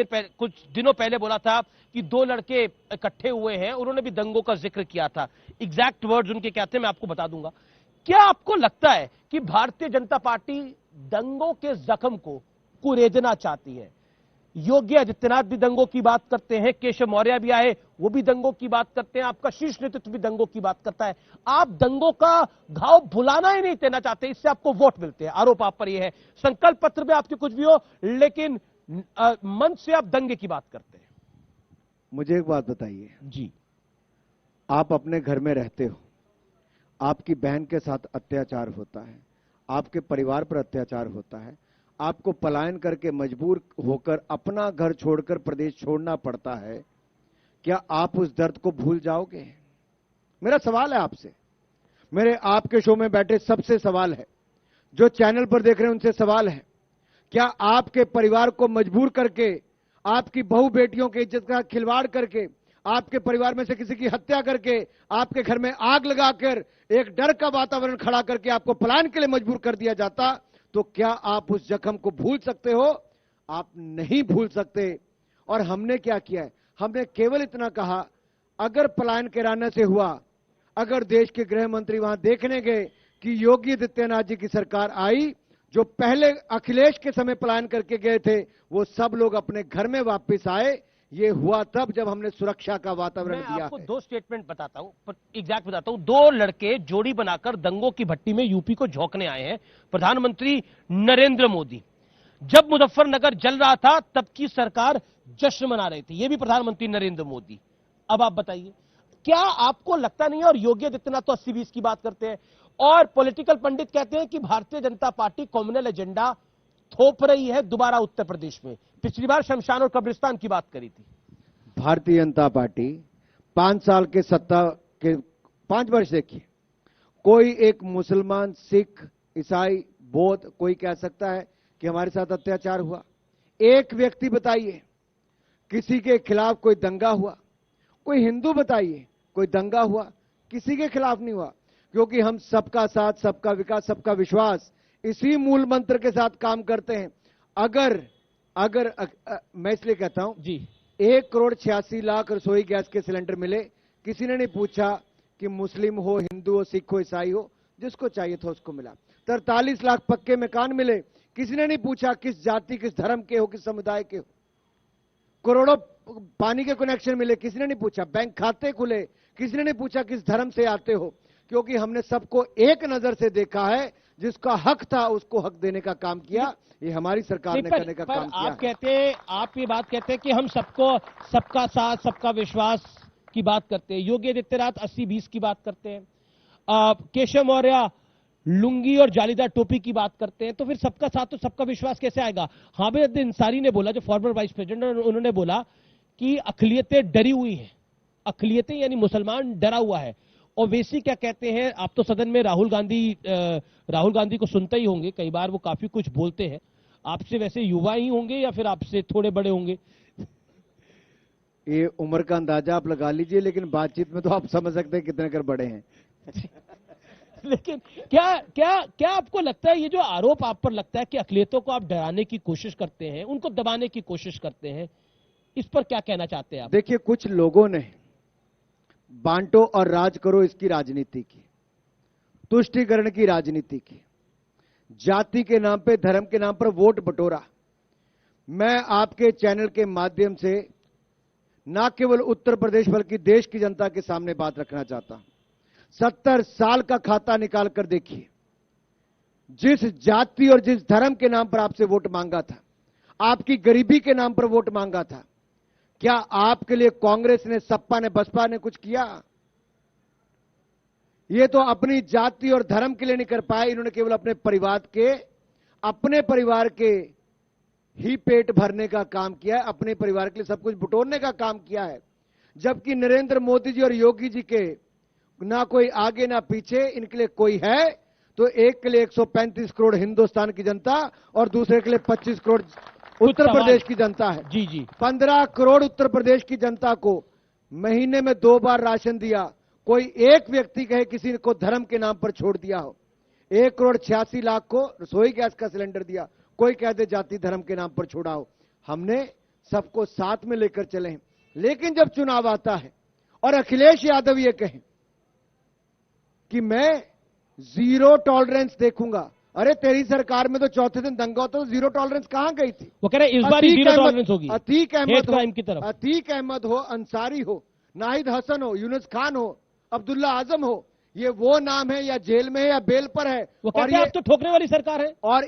दिनों पहले बोला था कि 2 लड़के इकट्ठे हुए हैं, उन्होंने भी दंगों का जिक्र किया था। एग्जैक्ट वर्ड्स उनके क्या थे मैं आपको बता दूंगा। क्या आपको लगता है कि भारतीय जनता पार्टी दंगों के जख्म को कुरेदना चाहती है? योगी आदित्यनाथ भी दंगों की बात करते हैं, केशव मौर्य भी आए, वो भी दंगों की बात करते हैं, आपका शीर्ष नेतृत्व भी दंगों की बात करता है। आप दंगों का घाव भुलाना ही नहीं देना चाहते, इससे आपको वोट मिलते हैं। आरोप आप पर यह है। संकल्प पत्र में आपके कुछ भी हो, लेकिन मंच से आप दंगे की बात करते हैं। मुझे एक बात बताइए जी, आप अपने घर में रहते हो, आपकी बहन के साथ अत्याचार होता है, आपके परिवार पर अत्याचार होता है, आपको पलायन करके मजबूर होकर अपना घर छोड़कर प्रदेश छोड़ना पड़ता है, क्या आप उस दर्द को भूल जाओगे? मेरा सवाल है आपसे, मेरे आपके शो में बैठे सबसे सवाल है, जो चैनल पर देख रहे हैं उनसे सवाल है, क्या आपके परिवार को मजबूर करके, आपकी बहू बेटियों की इज्जत का खिलवाड़ करके, आपके परिवार में से किसी की हत्या करके, आपके घर में आग लगाकर, एक डर का वातावरण खड़ा करके आपको पलायन के लिए मजबूर कर दिया जाता, तो क्या आप उस जख्म को भूल सकते हो? आप नहीं भूल सकते। और हमने क्या किया है? हमने केवल इतना कहा, अगर पलायन कराने से हुआ, अगर देश के गृह मंत्री वहां देखने गए कि योगी आदित्यनाथ जी की सरकार आई, जो पहले अखिलेश के समय पलायन करके गए थे वो सब लोग अपने घर में वापस आए। ये हुआ तब जब हमने सुरक्षा का वातावरण मैं दिया आपको है। 2 स्टेटमेंट बताता हूं, एग्जैक्ट बताता हूं। 2 लड़के जोड़ी बनाकर दंगों की भट्टी में यूपी को झोंकने आए हैं। प्रधानमंत्री नरेंद्र मोदी, जब मुजफ्फरनगर जल रहा था तब की सरकार जश्न मना रही थी, यह भी प्रधानमंत्री नरेंद्र मोदी। अब आप बताइए, क्या आपको लगता नहीं है? और योगी आदित्यनाथ तो 80-20 की बात करते हैं, और पॉलिटिकल पंडित कहते हैं कि Bharatiya Janata party communal agenda थोप रही है दोबारा उत्तर प्रदेश में। पिछली बार शमशान और कब्रिस्तान की बात करी थी। भारतीय जनता पार्टी 5 साल के सत्ता के 5 वर्ष देखिए, कोई एक मुसलमान, सिख, ईसाई, बौद्ध कोई कह सकता है कि हमारे साथ अत्याचार हुआ? एक व्यक्ति बताइए किसी के खिलाफ कोई दंगा हुआ? कोई हिंदू बताइए कोई दंगा हुआ? किसी के खिलाफ नहीं हुआ, क्योंकि हम सबका साथ, सबका विकास, सबका विश्वास, इसी मूल मंत्र के साथ काम करते हैं। अगर मैं इसलिए कहता हूं जी, 1,86,00,000 रसोई गैस के सिलेंडर मिले, किसी ने नहीं पूछा कि मुस्लिम हो, हिंदू हो, सिख हो, ईसाई हो, जिसको चाहिए था उसको मिला। 43 लाख पक्के मकान मिले, किसी ने नहीं पूछा किस जाति, किस धर्म के हो, किस समुदाय के हो। करोड़ों पानी के कनेक्शन मिले, किसी ने नहीं पूछा। बैंक खाते खुले, किसी ने नहीं पूछा किस धर्म से आते हो, क्योंकि हमने सबको एक नजर से देखा है। जिसका हक था उसको हक देने का काम किया। ये हमारी सरकार ने करने का काम किया। आप कहते हैं, आप ये बात कहते हैं कि हम सबको, सबका साथ, सबका विश्वास की बात करते हैं। योगी आदित्यनाथ 80-20 की बात करते हैं। केशव मौर्य लुंगी और जालीदार टोपी की बात करते हैं। तो फिर सबका साथ तो सबका विश्वास कैसे आएगा? हामिद अंसारी ने बोला, जो फॉर्मर वाइस प्रेसिडेंट, उन्होंने बोला कि अकलियतें डरी हुई हैं। अकलियतें यानी मुसलमान डरा हुआ है। ओवैसी क्या कहते हैं? आप तो सदन में राहुल गांधी को सुनते ही होंगे, कई बार वो काफी कुछ बोलते हैं। आपसे वैसे युवा ही होंगे या फिर आपसे थोड़े बड़े होंगे? ये उम्र का अंदाजा आप लगा लीजिए, लेकिन बातचीत में तो आप समझ सकते हैं कितने कर बड़े हैं। लेकिन क्या आपको लगता है, ये जो आरोप आप पर लगता है कि अकलियतों को आप डराने की कोशिश करते हैं, उनको दबाने की कोशिश करते हैं, इस पर क्या कहना चाहते हैं आप? देखिए, कुछ लोगों ने बांटो और राज करो इसकी राजनीति की, तुष्टीकरण की राजनीति की, जाति के नाम पे, धर्म के नाम पर वोट बटोरा। मैं आपके चैनल के माध्यम से न केवल उत्तर प्रदेश बल्कि देश की जनता के सामने बात रखना चाहता हूं। 70 साल का खाता निकाल कर देखिए, जिस जाति और जिस धर्म के नाम पर आपसे वोट मांगा था, आपकी गरीबी के नाम पर वोट मांगा था, क्या आपके लिए कांग्रेस ने, सपा ने, बसपा ने कुछ किया? ये तो अपनी जाति और धर्म के लिए नहीं कर पाए। इन्होंने केवल अपने परिवार के ही पेट भरने का काम किया है, अपने परिवार के लिए सब कुछ बटोरने का काम किया है। जबकि नरेंद्र मोदी जी और योगी जी के ना कोई आगे ना पीछे, इनके लिए कोई है तो एक के लिए 135 करोड़ हिंदुस्तान की जनता और दूसरे के लिए 25 करोड़ उत्तर प्रदेश की जनता है। जी जी, 15 करोड़ उत्तर प्रदेश की जनता को महीने में 2 बार राशन दिया। कोई एक व्यक्ति कहे किसी को धर्म के नाम पर छोड़ दिया हो। 1,86,00,000 को रसोई गैस का सिलेंडर दिया, कोई कह दे जाति धर्म के नाम पर छोड़ा हो। हमने सबको साथ में लेकर चले हैं। लेकिन जब चुनाव आता है और अखिलेश यादव ये कहें कि मैं 0 टॉलरेंस देखूंगा, अरे तेरी सरकार में तो चौथे दिन दंगा होता, तो 0 टॉलरेंस कहां गई थी? वो कह रहे इस बार 0 टॉलरेंस होगी। अतीक अहमद हो, अंसारी हो, नाहिद हसन हो, यूनुस खान हो, अब्दुल्ला आजम हो, ये वो नाम है या जेल में है या बेल पर है। वो कहते हैं आप तो ठोकने वाली सरकार है। और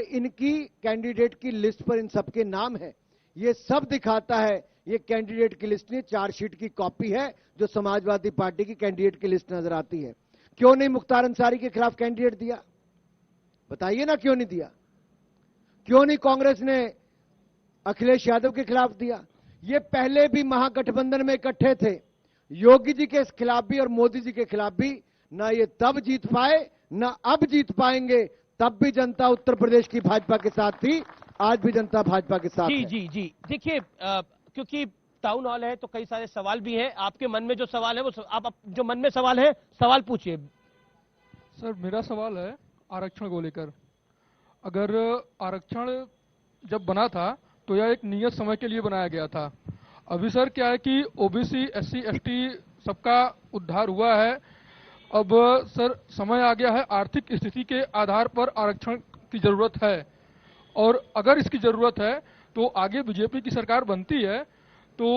इनकी कैंडिडेट की लिस्ट पर इन सबके नाम है। ये सब दिखाता है, ये कैंडिडेट की लिस्ट नहीं, चार्जशीट की कॉपी है जो समाजवादी पार्टी की कैंडिडेट की लिस्ट नजर आती है। क्यों नहीं मुख्तार अंसारी के खिलाफ कैंडिडेट दिया? बताइए ना, क्यों नहीं दिया? क्यों नहीं कांग्रेस ने अखिलेश यादव के खिलाफ दिया? ये पहले भी महागठबंधन में इकट्ठे थे, योगी जी के खिलाफ भी और मोदी जी के खिलाफ भी। ना ये तब जीत पाए, ना अब जीत पाएंगे। तब भी जनता उत्तर प्रदेश की भाजपा के साथ थी, आज भी जनता भाजपा के साथ जी है। जी जी, देखिए, क्योंकि टाउन हॉल है तो कई सारे सवाल भी हैं। आपके मन में जो सवाल है वो आप जो मन में सवाल है, सवाल पूछिए। सर, मेरा सवाल है आरक्षण को लेकर। अगर आरक्षण जब बना था तो यह एक नियत समय के लिए बनाया गया था। अभी सर क्या है कि ओबीसी, एससी, एसटी सबका उद्धार हुआ है। अब सर समय आ गया है आर्थिक स्थिति के आधार पर आरक्षण की जरूरत है, और अगर इसकी जरूरत है तो आगे बीजेपी की सरकार बनती है तो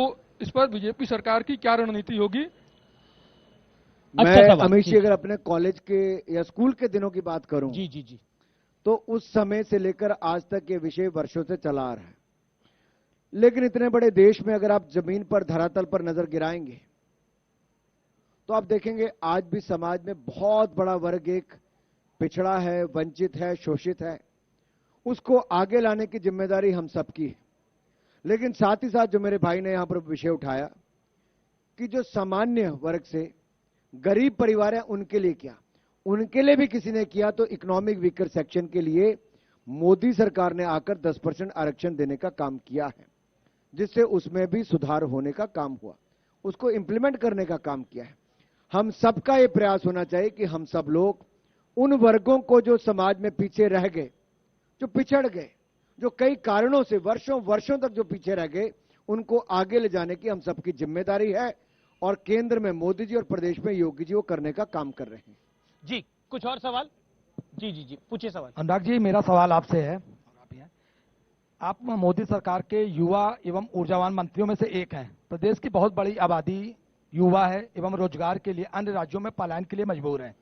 इस पर बीजेपी सरकार की क्या रणनीति होगी? मैं अमित जी अगर अपने कॉलेज के या स्कूल के दिनों की बात करूं जी जी जी, तो उस समय से लेकर आज तक ये विषय वर्षों से चला आ रहा है। लेकिन इतने बड़े देश में अगर आप जमीन पर धरातल पर नजर गिराएंगे तो आप देखेंगे आज भी समाज में बहुत बड़ा वर्ग एक पिछड़ा है, वंचित है, शोषित है। उसको आगे लाने की जिम्मेदारी हम सबकी है। लेकिन साथ ही साथ जो मेरे भाई ने यहां पर विषय उठाया कि जो सामान्य वर्ग से गरीब परिवार है उनके लिए क्या, उनके लिए भी किसी ने किया तो इकोनॉमिक वीकर सेक्शन के लिए मोदी सरकार ने आकर 10% आरक्षण देने का काम किया है, जिससे उसमें भी सुधार होने का काम हुआ, उसको इंप्लीमेंट करने का काम किया है। हम सबका यह प्रयास होना चाहिए कि हम सब लोग उन वर्गों को जो समाज में पीछे रह गए, जो पिछड़ गए, जो कई कारणों से वर्षों वर्षों तक जो पीछे रह गए, उनको आगे ले जाने की हम सबकी जिम्मेदारी है। और केंद्र में मोदी जी और प्रदेश में योगी जी वो करने का काम कर रहे हैं। जी कुछ और सवाल? जी जी जी पूछिए सवाल। अनुराग जी, मेरा सवाल आपसे है। आप मोदी सरकार के युवा एवं ऊर्जावान मंत्रियों में से एक हैं। प्रदेश की बहुत बड़ी आबादी युवा है एवं रोजगार के लिए अन्य राज्यों में पलायन के लिए मजबूर है।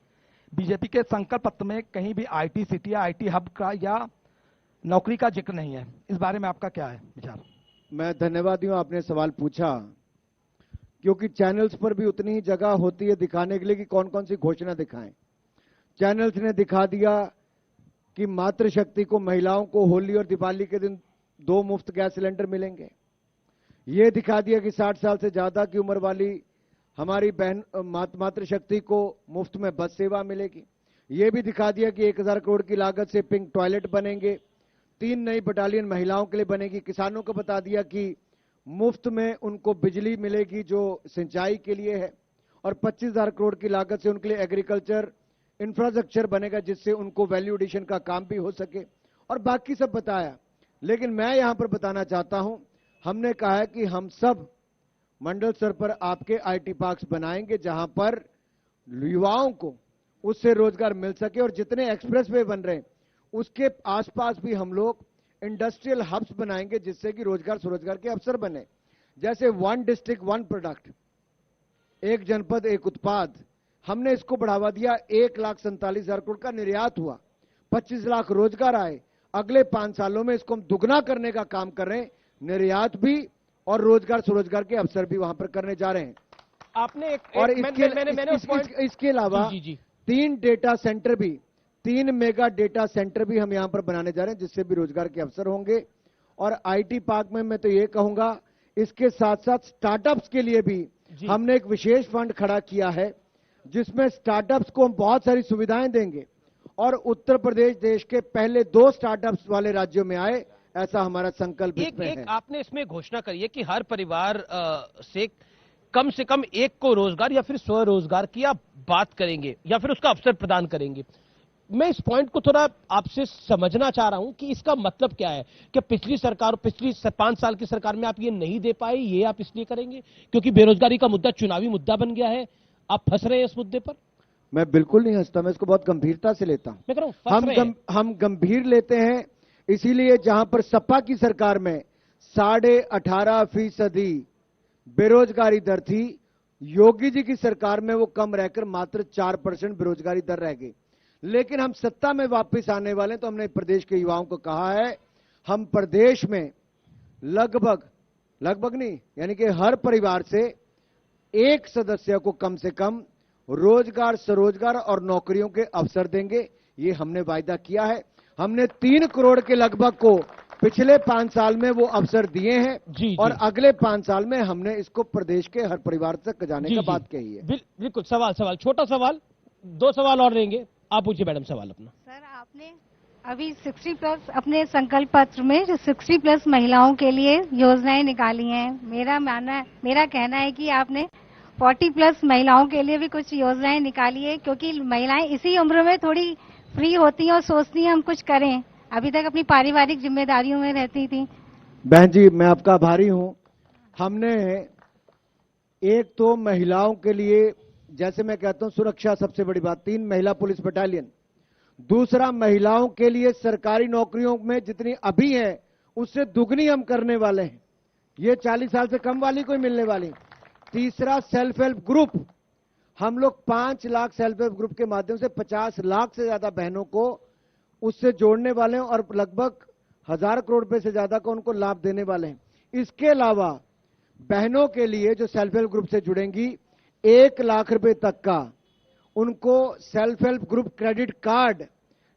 बीजेपी के संकल्प पत्र में कहीं भी आईटी सिटी या आईटी हब का या नौकरी का जिक्र नहीं है। इस बारे में आपका क्या है विचार? मैं धन्यवादी हूं आपने सवाल पूछा, क्योंकि चैनल्स पर भी उतनी ही जगह होती है दिखाने के लिए कि कौन कौन सी घोषणा दिखाएं। चैनल्स ने दिखा दिया कि मातृशक्ति को, महिलाओं को होली और दिवाली के दिन 2 मुफ्त गैस सिलेंडर मिलेंगे। यह दिखा दिया कि 60 साल से ज्यादा की उम्र वाली हमारी बहन मातृशक्ति को मुफ्त में बस सेवा मिलेगी। यह भी दिखा दिया कि 1000 करोड़ की लागत से पिंक टॉयलेट बनेंगे, 3 नई बटालियन महिलाओं के लिए बनेगी। किसानों को बता दिया कि मुफ्त में उनको बिजली मिलेगी जो सिंचाई के लिए है, और 25,000 करोड़ की लागत से उनके लिए एग्रीकल्चर इंफ्रास्ट्रक्चर बनेगा, जिससे उनको वैल्यू एडिशन का काम भी हो सके, और बाकी सब बताया। लेकिन मैं यहां पर बताना चाहता हूं, हमने कहा है कि हम सब मंडल स्तर पर आपके आईटी पार्क्स बनाएंगे जहां पर युवाओं को उससे रोजगार मिल सके, और जितने एक्सप्रेस वे बन रहे हैं उसके आसपास भी हम लोग इंडस्ट्रियल हब्स बनाएंगे, जिससे कि रोजगार स्वरोजगार के अवसर बने। जैसे 1 डिस्ट्रिक्ट 1 प्रोडक्ट, 1 जनपद 1 उत्पाद, हमने इसको बढ़ावा दिया। 1,47,000 करोड़ का निर्यात हुआ, 25 लाख रोजगार आए। अगले 5 सालों में इसको हम दुगना करने का काम कर रहे हैं। निर्यात भी और रोजगार स्वरोजगार के अवसर भी वहां पर करने जा रहे हैं। आपने और इसके अलावा 3 डेटा सेंटर भी, 3 मेगा डेटा सेंटर भी हम यहां पर बनाने जा रहे हैं, जिससे भी रोजगार के अवसर होंगे। और आईटी पार्क में मैं तो ये कहूंगा, इसके साथ साथ स्टार्टअप्स के लिए भी हमने एक विशेष फंड खड़ा किया है, जिसमें स्टार्टअप्स को हम बहुत सारी सुविधाएं देंगे। और उत्तर प्रदेश देश के पहले 2 स्टार्टअप्स वाले राज्यों में आए, ऐसा हमारा संकल्प इसमें है। आपने इसमें घोषणा करी है कि हर परिवार से कम एक को रोजगार या फिर स्वरोजगार की आप बात करेंगे या फिर उसका अवसर प्रदान करेंगे। मैं इस पॉइंट को थोड़ा आपसे समझना चाह रहा हूं कि इसका मतलब क्या है। कि पिछली 5 साल की सरकार में आप ये नहीं दे पाए, ये आप इसलिए करेंगे क्योंकि बेरोजगारी का मुद्दा चुनावी मुद्दा बन गया है, आप फंस रहे हैं इस मुद्दे पर? मैं बिल्कुल नहीं हंसता, मैं इसको बहुत गंभीरता से लेता हूं। मैं कह रहा हूं हम गंभीर लेते हैं, इसीलिए जहां पर सपा की सरकार में 18.5% बेरोजगारी दर थी, योगी जी की सरकार में वो कम रहकर मात्र 4% बेरोजगारी दर रह गई। लेकिन हम सत्ता में वापस आने वाले हैं, तो हमने प्रदेश के युवाओं को कहा है, हम प्रदेश में लगभग नहीं, यानी कि हर परिवार से एक सदस्य को कम से कम रोजगार, स्वरोजगार और नौकरियों के अवसर देंगे। ये हमने वायदा किया है। हमने 3 करोड़ के लगभग को पिछले 5 साल में वो अवसर दिए हैं, और अगले 5 साल में हमने इसको प्रदेश के हर परिवार तक जाने का बात कही है। बिल्कुल। सवाल छोटा सवाल, 2 सवाल और रहेंगे। आप पूछिए मैडम सवाल अपना। सर, आपने अभी 60+ अपने संकल्प पत्र में जो 60+ महिलाओं के लिए योजनाएं निकाली हैं, मेरा कहना है कि आपने 40+ महिलाओं के लिए भी कुछ योजनाएं निकाली है, क्योंकि महिलाएं इसी उम्र में थोड़ी फ्री होती हैं और सोचती हैं हम कुछ करें। अभी तक अपनी पारिवारिक जिम्मेदारियों में रहती थी। बहन जी, मैं आपका आभारी हूं। हमने एक तो महिलाओं के लिए, जैसे मैं कहता हूं, सुरक्षा सबसे बड़ी बात, 3 महिला पुलिस बटालियन, दूसरा, महिलाओं के लिए सरकारी नौकरियों में जितनी अभी है उससे दुगनी हम करने वाले हैं। ये 40 साल से कम वाली कोई मिलने वाली। तीसरा, सेल्फ हेल्प ग्रुप, हम लोग 5 लाख सेल्फ हेल्प ग्रुप के माध्यम से 50 लाख से ज्यादा बहनों को उससे जोड़ने वाले हैं और लगभग 1000 करोड़ रुपए से ज्यादा का उनको लाभ देने वाले हैं। इसके अलावा बहनों के लिए जो सेल्फ हेल्प ग्रुप से जुड़ेंगी 1 लाख रुपए तक का उनको self help group credit card,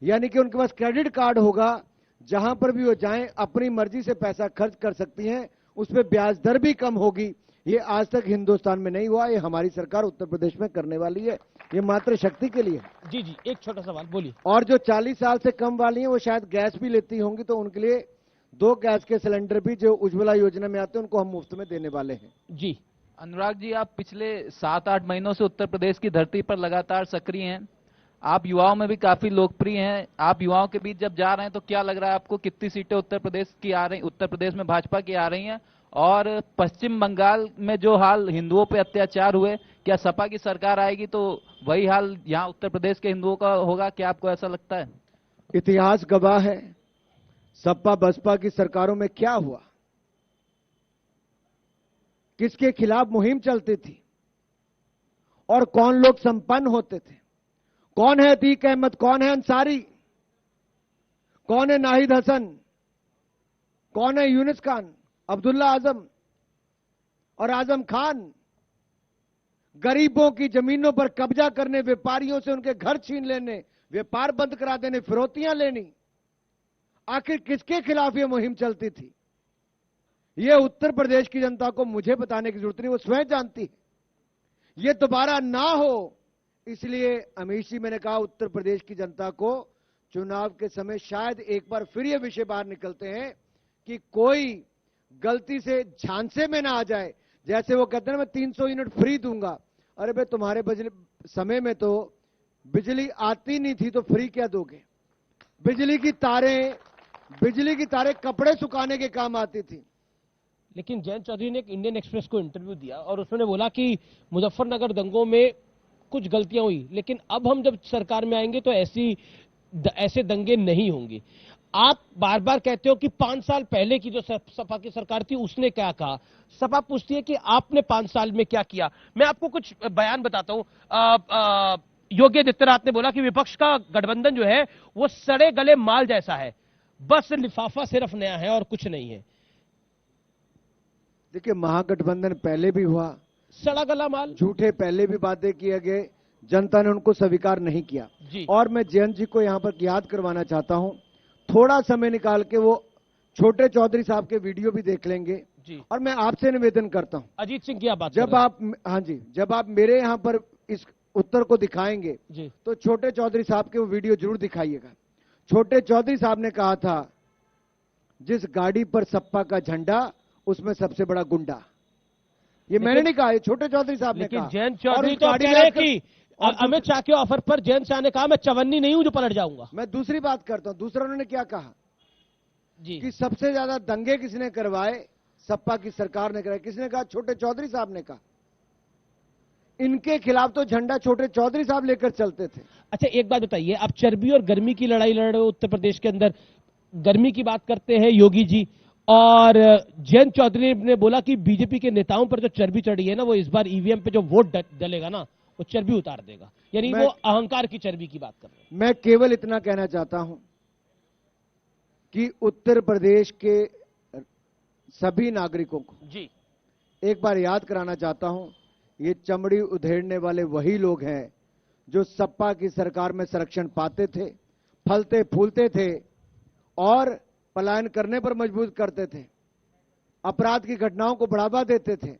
यानी कि उनके पास क्रेडिट कार्ड होगा, जहां पर भी वो जाएं अपनी मर्जी से पैसा खर्च कर सकती हैं, उस पर ब्याज दर भी कम होगी। ये आज तक हिंदुस्तान में नहीं हुआ, ये हमारी सरकार उत्तर प्रदेश में करने वाली है। ये मात्र शक्ति के लिए। जी जी, एक छोटा सवाल बोलिए। और जो 40 साल से कम वाली हैं वो शायद गैस भी लेती होंगी, तो उनके लिए 2 गैस के सिलेंडर भी जो उज्ज्वला योजना में आते हैं उनको हम मुफ्त में देने वाले हैं। जी अनुराग जी, आप पिछले 7-8 महीनों से उत्तर प्रदेश की धरती पर लगातार सक्रिय हैं। आप युवाओं में भी काफी लोकप्रिय हैं। आप युवाओं के बीच जब जा रहे हैं तो क्या लग रहा है आपको, कितनी सीटें उत्तर प्रदेश में भाजपा की आ रही हैं? और पश्चिम बंगाल में जो हाल हिंदुओं पे अत्याचार हुए, क्या सपा की सरकार आएगी तो वही हाल यहाँ उत्तर प्रदेश के हिंदुओं का होगा? क्या आपको ऐसा लगता है? इतिहास गवाह है, सपा बसपा की सरकारों में क्या हुआ, किसके खिलाफ मुहिम चलती थी और कौन लोग संपन्न होते थे। कौन है अतीक अहमद, कौन है अंसारी, कौन है नाहिद हसन, कौन है यूनिस खान, अब्दुल्ला आजम और आजम खान। गरीबों की जमीनों पर कब्जा करने, व्यापारियों से उनके घर छीन लेने, व्यापार बंद करा देने, फिरौतियां लेनी, आखिर किसके खिलाफ यह मुहिम चलती थी? यह उत्तर प्रदेश की जनता को मुझे बताने की जरूरत नहीं, वो स्वयं जानती है। यह दोबारा ना हो, इसलिए अमीश जी, मैंने कहा उत्तर प्रदेश की जनता को चुनाव के समय शायद एक बार फिर यह विषय बाहर निकलते हैं कि कोई गलती से झांसे में ना आ जाए। जैसे वो कहते हैं मैं 300 यूनिट फ्री दूंगा। अरे भाई, तुम्हारे समय में तो बिजली आती नहीं थी, तो फ्री क्या दोगे? बिजली की तारें कपड़े सुखाने के काम आती थी। लेकिन जयंत चौधरी ने एक इंडियन एक्सप्रेस को इंटरव्यू दिया और उसने बोला कि मुजफ्फरनगर दंगों में कुछ गलतियां हुई, लेकिन अब हम जब सरकार में आएंगे तो ऐसे दंगे नहीं होंगे। आप बार बार कहते हो कि 5 साल पहले की जो सपा की सरकार थी उसने क्या कहा। सपा पूछती है कि आपने 5 साल में क्या किया। मैं आपको कुछ बयान बताता हूं। योगी आदित्यनाथ ने बोला कि विपक्ष का गठबंधन जो है वो सड़े गले माल जैसा है, बस लिफाफा सिर्फ नया है और कुछ नहीं है। देखिए, महागठबंधन पहले भी हुआ, सड़ा गला माल, झूठे पहले भी वादे किए गए, जनता ने उनको स्वीकार नहीं किया जी। और मैं जयंत जी को यहां पर याद करवाना चाहता हूं, थोड़ा समय निकाल के वो छोटे चौधरी साहब के वीडियो भी देख लेंगे जी। और मैं आपसे निवेदन करता हूं, अजीत सिंह की बात जब आप मेरे यहां पर इस उत्तर को दिखाएंगे जी, तो छोटे चौधरी साहब के वो वीडियो जरूर दिखाइएगा। छोटे चौधरी साहब ने कहा था, जिस गाड़ी पर सपा का झंडा उसमें सबसे बड़ा गुंडा। ये मैंने नहीं कहा, ये छोटे चौधरी साहब ने कहा। जयंत चौधरी तो कह रहे हैं कि अमित शाह के ऑफर पर जयंत शाह ने कहा मैं चवन्नी नहीं हूं जो पलट जाऊंगा। मैं दूसरी बात करता हूं, दूसरा उन्होंने क्या कहा जी कि सबसे ज्यादा दंगे किसने करवाए, सपा की सरकार ने कराए। किसने कहा? छोटे चौधरी साहब ने कहा। इनके खिलाफ तो झंडा छोटे चौधरी साहब लेकर चलते थे। अच्छा, एक बात बताइए, आप चर्बी और गर्मी की लड़ाई लड़ रहे हो उत्तर प्रदेश के अंदर। गर्मी की बात करते हैं योगी जी, और जयंत चौधरी ने बोला कि बीजेपी के नेताओं पर जो चर्बी चढ़ी है ना, वो इस बार ईवीएम पे जो वोट डलेगा ना, वो चर्बी उतार देगा। यानी वो अहंकार की चर्बी की बात कर रहे हैं। मैं केवल इतना कहना चाहता हूं कि उत्तर प्रदेश के सभी नागरिकों को जी एक बार याद कराना चाहता हूं, ये चमड़ी उधेड़ने वाले वही लोग हैं जो सपा की सरकार में संरक्षण पाते थे, फलते फूलते थे और पलायन करने पर मजबूर करते थे, अपराध की घटनाओं को बढ़ावा देते थे।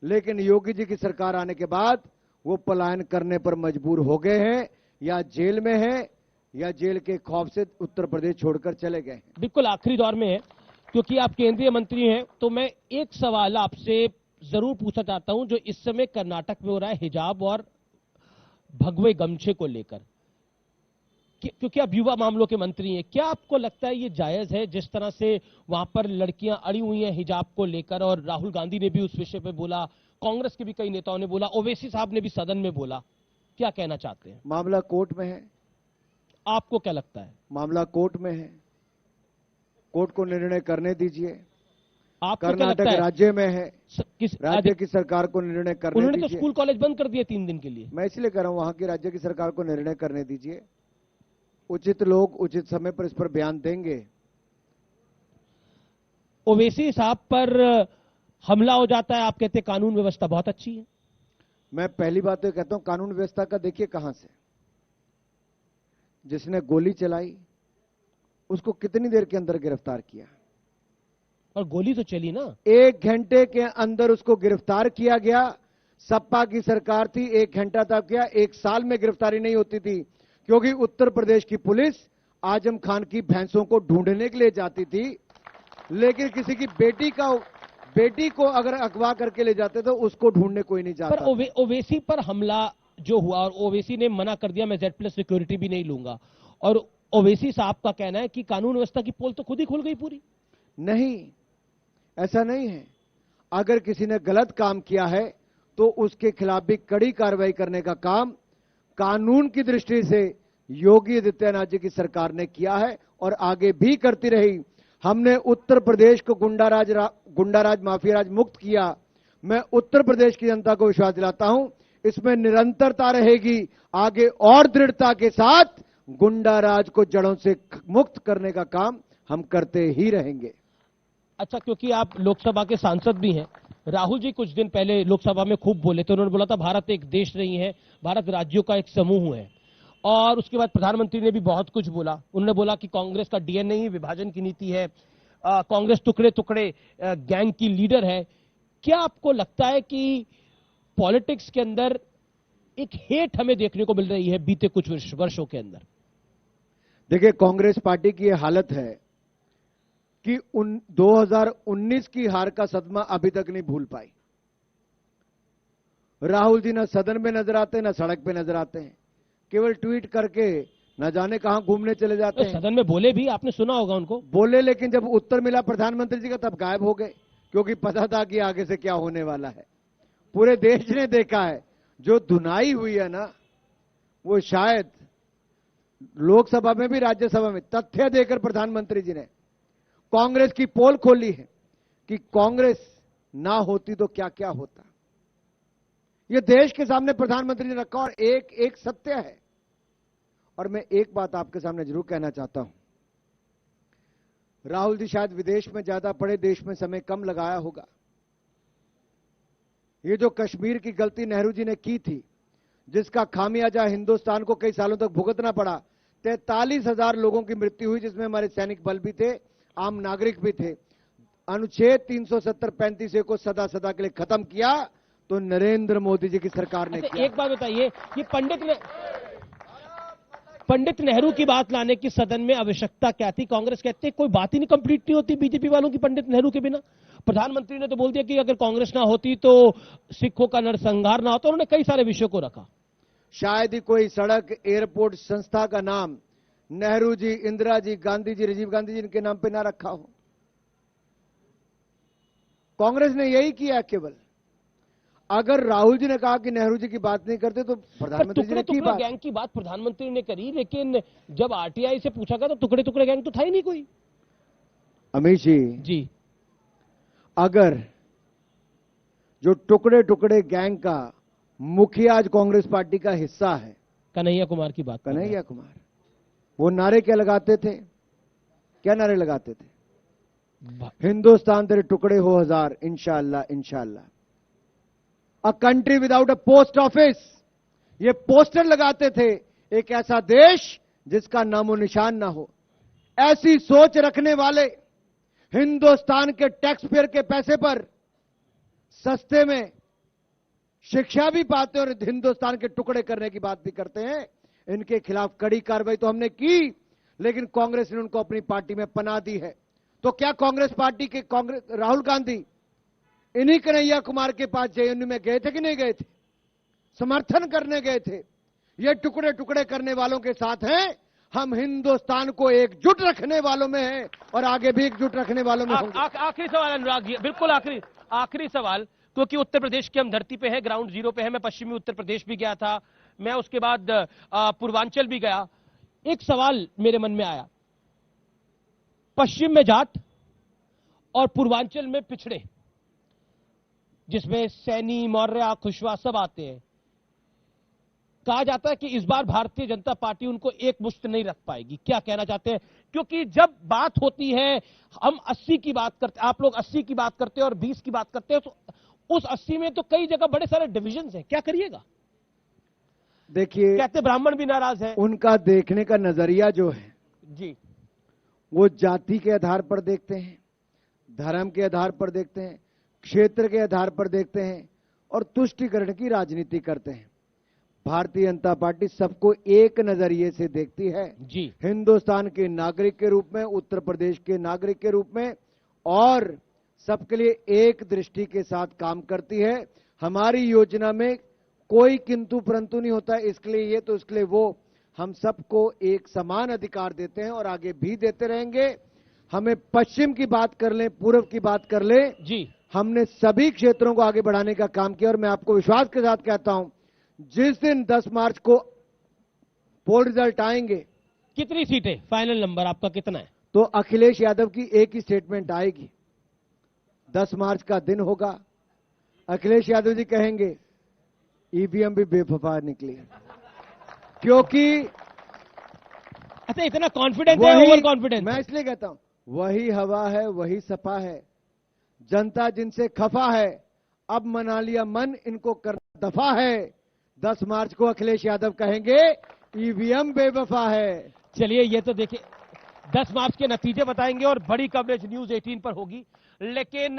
लेकिन योगी जी की सरकार आने के बाद वो पलायन करने पर मजबूर हो गए हैं, या जेल में हैं, या जेल के खौफ से उत्तर प्रदेश छोड़कर चले गए हैं। बिल्कुल आखिरी दौर में है, क्योंकि आप केंद्रीय मंत्री हैं, तो मैं एक सवाल आपसे जरूर पूछना चाहता हूं जो इस समय कर्नाटक में हो रहा है, हिजाब और भगवे गमछे को लेकर, क्योंकि आप युवा मामलों के मंत्री हैं। क्या आपको लगता है ये जायज है जिस तरह से वहां पर लड़कियां अड़ी हुई हैं हिजाब को लेकर? और राहुल गांधी ने भी उस विषय पे बोला, कांग्रेस के भी कई नेताओं ने बोला, ओवैसी साहब ने भी सदन में बोला। क्या कहना चाहते हैं? मामला कोर्ट में है, आपको क्या लगता है? मामला कोर्ट में है, कोर्ट को निर्णय करने दीजिए। आपको क्या कर्नाटक लगता है? राज्य में है, किस राज्य की सरकार को निर्णय करने उन्होंने तो दीजिए। स्कूल कॉलेज बंद कर दिए 3 दिन के लिए। मैं इसलिए कह रहा हूं वहां की राज्य की सरकार को निर्णय करने दीजिए। उचित लोग उचित समय पर इस पर बयान देंगे। ओवैसी साहब पर हमला हो जाता है, आप कहते हैं कानून व्यवस्था बहुत अच्छी है। मैं पहली बात तो कहता हूं कानून व्यवस्था का देखिए कहां से, जिसने गोली चलाई उसको कितनी देर के अंदर गिरफ्तार किया? और गोली तो चली ना। 1 घंटे के अंदर उसको गिरफ्तार किया गया। सपा की सरकार थी, 1 घंटा तक किया, 1 साल में गिरफ्तारी नहीं होती थी, क्योंकि उत्तर प्रदेश की पुलिस आजम खान की भैंसों को ढूंढने के लिए जाती थी। लेकिन किसी की बेटी को अगर अगवा करके ले जाते तो उसको ढूंढने कोई नहीं जाता। पर ओवैसी पर हमला जो हुआ, और ओवैसी ने मना कर दिया मैं Z+ सिक्योरिटी भी नहीं लूंगा, और ओवैसी साहब का कहना है कि कानून व्यवस्था की पोल तो खुद ही खुल गई पूरी। नहीं, ऐसा नहीं है। अगर किसी ने गलत काम किया है तो उसके खिलाफ भी कड़ी कार्रवाई करने का काम कानून की दृष्टि से योगी आदित्यनाथ जी की सरकार ने किया है और आगे भी करती रही। हमने उत्तर प्रदेश को गुंडाराज माफियाराज मुक्त किया। मैं उत्तर प्रदेश की जनता को विश्वास दिलाता हूं इसमें निरंतरता रहेगी। आगे और दृढ़ता के साथ गुंडाराज को जड़ों से मुक्त करने का काम हम करते ही रहेंगे। अच्छा, क्योंकि आप लोकसभा के सांसद भी हैं, राहुल जी कुछ दिन पहले लोकसभा में खूब बोले थे। उन्होंने बोला था भारत एक देश नहीं है, भारत राज्यों का एक समूह है। और उसके बाद प्रधानमंत्री ने भी बहुत कुछ बोला। उन्होंने बोला कि कांग्रेस का डीएनए ही विभाजन की नीति है, कांग्रेस टुकड़े टुकड़े गैंग की लीडर है। क्या आपको लगता है कि पॉलिटिक्स के अंदर एक हेट हमें देखने को मिल रही है बीते कुछ वर्षों के अंदर? देखिए, कांग्रेस पार्टी की यह हालत है कि 2019 की हार का सदमा अभी तक नहीं भूल पाई। राहुल जी न सदन में नजर आते न सड़क पे नजर आते हैं, केवल ट्वीट करके न जाने कहां घूमने चले जाते हैं। सदन में बोले भी, आपने सुना होगा उनको। बोले, लेकिन जब उत्तर मिला प्रधानमंत्री जी का तब गायब हो गए, क्योंकि पता था कि आगे से क्या होने वाला है। पूरे देश ने देखा है जो धुनाई हुई है ना, वो शायद लोकसभा में भी राज्यसभा में तथ्य देकर प्रधानमंत्री जी ने कांग्रेस की पोल खोली है कि कांग्रेस ना होती तो क्या क्या होता। यह देश के सामने प्रधानमंत्री ने रखा और एक सत्य है। और मैं एक बात आपके सामने जरूर कहना चाहता हूं, राहुल जी शायद विदेश में ज्यादा पढ़े, देश में समय कम लगाया होगा। ये जो कश्मीर की गलती नेहरू जी ने की थी, जिसका खामियाजा हिंदुस्तान को कई सालों तक भुगतना पड़ा, 43,000 लोगों की मृत्यु हुई, जिसमें हमारे सैनिक बल भी थे, आम नागरिक भी थे। अनुच्छेद 370-35 को सदा सदा के लिए खत्म किया तो नरेंद्र मोदी जी की सरकार ने किया। एक बात बताइए, ये पंडित नेहरू की बात लाने की सदन में आवश्यकता क्या थी? कांग्रेस कहते कोई बात ही नहीं कंप्लीट नहीं होती बीजेपी वालों की पंडित नेहरू के बिना। प्रधानमंत्री ने तो बोल दिया कि अगर कांग्रेस ना होती तो सिखों का नरसंहार ना होता। उन्होंने कई सारे विषयों को रखा। शायद ही कोई सड़क, एयरपोर्ट, संस्था का नाम नेहरू जी, इंदिरा जी, गांधी जी, राजीव गांधी जी इनके नाम पे ना रखा हो। कांग्रेस ने यही किया केवल। अगर राहुल जी ने कहा कि नेहरू जी की बात नहीं करते तो प्रधानमंत्री जी ने की बात। गैंग की बात प्रधानमंत्री ने करी, लेकिन जब आरटीआई से पूछा गया तो टुकड़े टुकड़े गैंग तो था ही नहीं कोई। अमित जी, अगर जो टुकड़े टुकड़े गैंग का मुखिया आज कांग्रेस पार्टी का हिस्सा है, कन्हैया कुमार की बात, कन्हैया कुमार, वो नारे क्या लगाते थे? क्या नारे लगाते थे? हिंदुस्तान तेरे टुकड़े हो हजार, इंशाअल्लाह इंशाअल्लाह। A country without a post office, ये पोस्टर लगाते थे। एक ऐसा देश जिसका नामो निशान ना हो। ऐसी सोच रखने वाले हिंदुस्तान के टैक्स पेयर के पैसे पर सस्ते में शिक्षा भी पाते और हिंदुस्तान के टुकड़े करने की बात भी करते हैं। इनके खिलाफ कड़ी कार्रवाई तो हमने की, लेकिन कांग्रेस ने उनको अपनी पार्टी में पनाह दी है। तो क्या कांग्रेस पार्टी के राहुल गांधी इन्हीं कन्हैया कुमार के पास जेएनयू में गए थे कि नहीं गए थे? समर्थन करने गए थे। ये टुकड़े टुकड़े करने वालों के साथ हैं। हम हिंदुस्तान को एकजुट रखने वालों में हैं और आगे भी एकजुट रखने वालों में होंगे। आखिरी सवाल अनुराग जी, बिल्कुल आखिरी सवाल, क्योंकि उत्तर प्रदेश की हम धरती पे है, ग्राउंड जीरो पे है। मैं पश्चिमी उत्तर प्रदेश भी गया था, मैं उसके बाद पूर्वांचल भी गया। एक सवाल मेरे मन में आया, पश्चिम में जाट और पूर्वांचल में पिछड़े, जिसमें सैनी, मौर्य, कुशवाहा सब आते हैं। कहा जाता है कि इस बार भारतीय जनता पार्टी उनको एक मुश्त नहीं रख पाएगी। क्या कहना चाहते हैं? क्योंकि जब बात होती है, हम 80 की बात करते, आप लोग 80 की बात करते हैं और 20 की बात करते हैं, तो उस 80 में तो कई जगह बड़े सारे डिविजन्स हैं। क्या करिएगा? देखिए, कहते ब्राह्मण भी नाराज है। उनका देखने का नजरिया जो है जी, वो जाति के आधार पर देखते हैं, धर्म के आधार पर देखते हैं, क्षेत्र के आधार पर देखते हैं और तुष्टीकरण की राजनीति करते हैं। भारतीय जनता पार्टी सबको एक नजरिए से देखती है जी, हिंदुस्तान के नागरिक के रूप में, उत्तर प्रदेश के नागरिक के रूप में, और सबके लिए एक दृष्टि के साथ काम करती है। हमारी योजना में कोई किंतु परंतु नहीं होता है, इसके लिए ये तो इसके लिए वो। हम सबको एक समान अधिकार देते हैं और आगे भी देते रहेंगे। हमें पश्चिम की बात कर लें, पूर्व की बात कर लें जी, हमने सभी क्षेत्रों को आगे बढ़ाने का काम किया। और मैं आपको विश्वास के साथ कहता हूं, जिस दिन 10 मार्च को पोल रिजल्ट आएंगे, कितनी सीटें, फाइनल नंबर आपका कितना है? तो अखिलेश यादव की एक ही स्टेटमेंट आएगी। 10 मार्च का दिन होगा, अखिलेश यादव जी कहेंगे ईवीएम भी बेवफा निकली, क्योंकि अच्छा, इतना कॉन्फिडेंस है, ओवर कॉन्फिडेंस? मैं इसलिए कहता हूं, वही हवा है, वही सपा है, जनता जिनसे खफा है, अब मना लिया मन, इनको करना दफा है। 10 मार्च को अखिलेश यादव कहेंगे ईवीएम बेवफा है। चलिए, ये तो देखिए 10 मार्च के नतीजे बताएंगे और बड़ी कवरेज न्यूज 18 पर होगी। लेकिन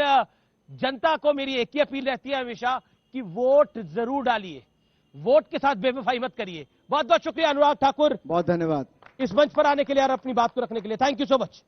जनता को मेरी एक ही अपील रहती है हमेशा कि वोट जरूर डालिए, वोट के साथ बेवफाई मत करिए। बहुत बहुत शुक्रिया अनुराग ठाकुर, बहुत धन्यवाद इस मंच पर आने के लिए और अपनी बात को रखने के लिए। Thank you so much.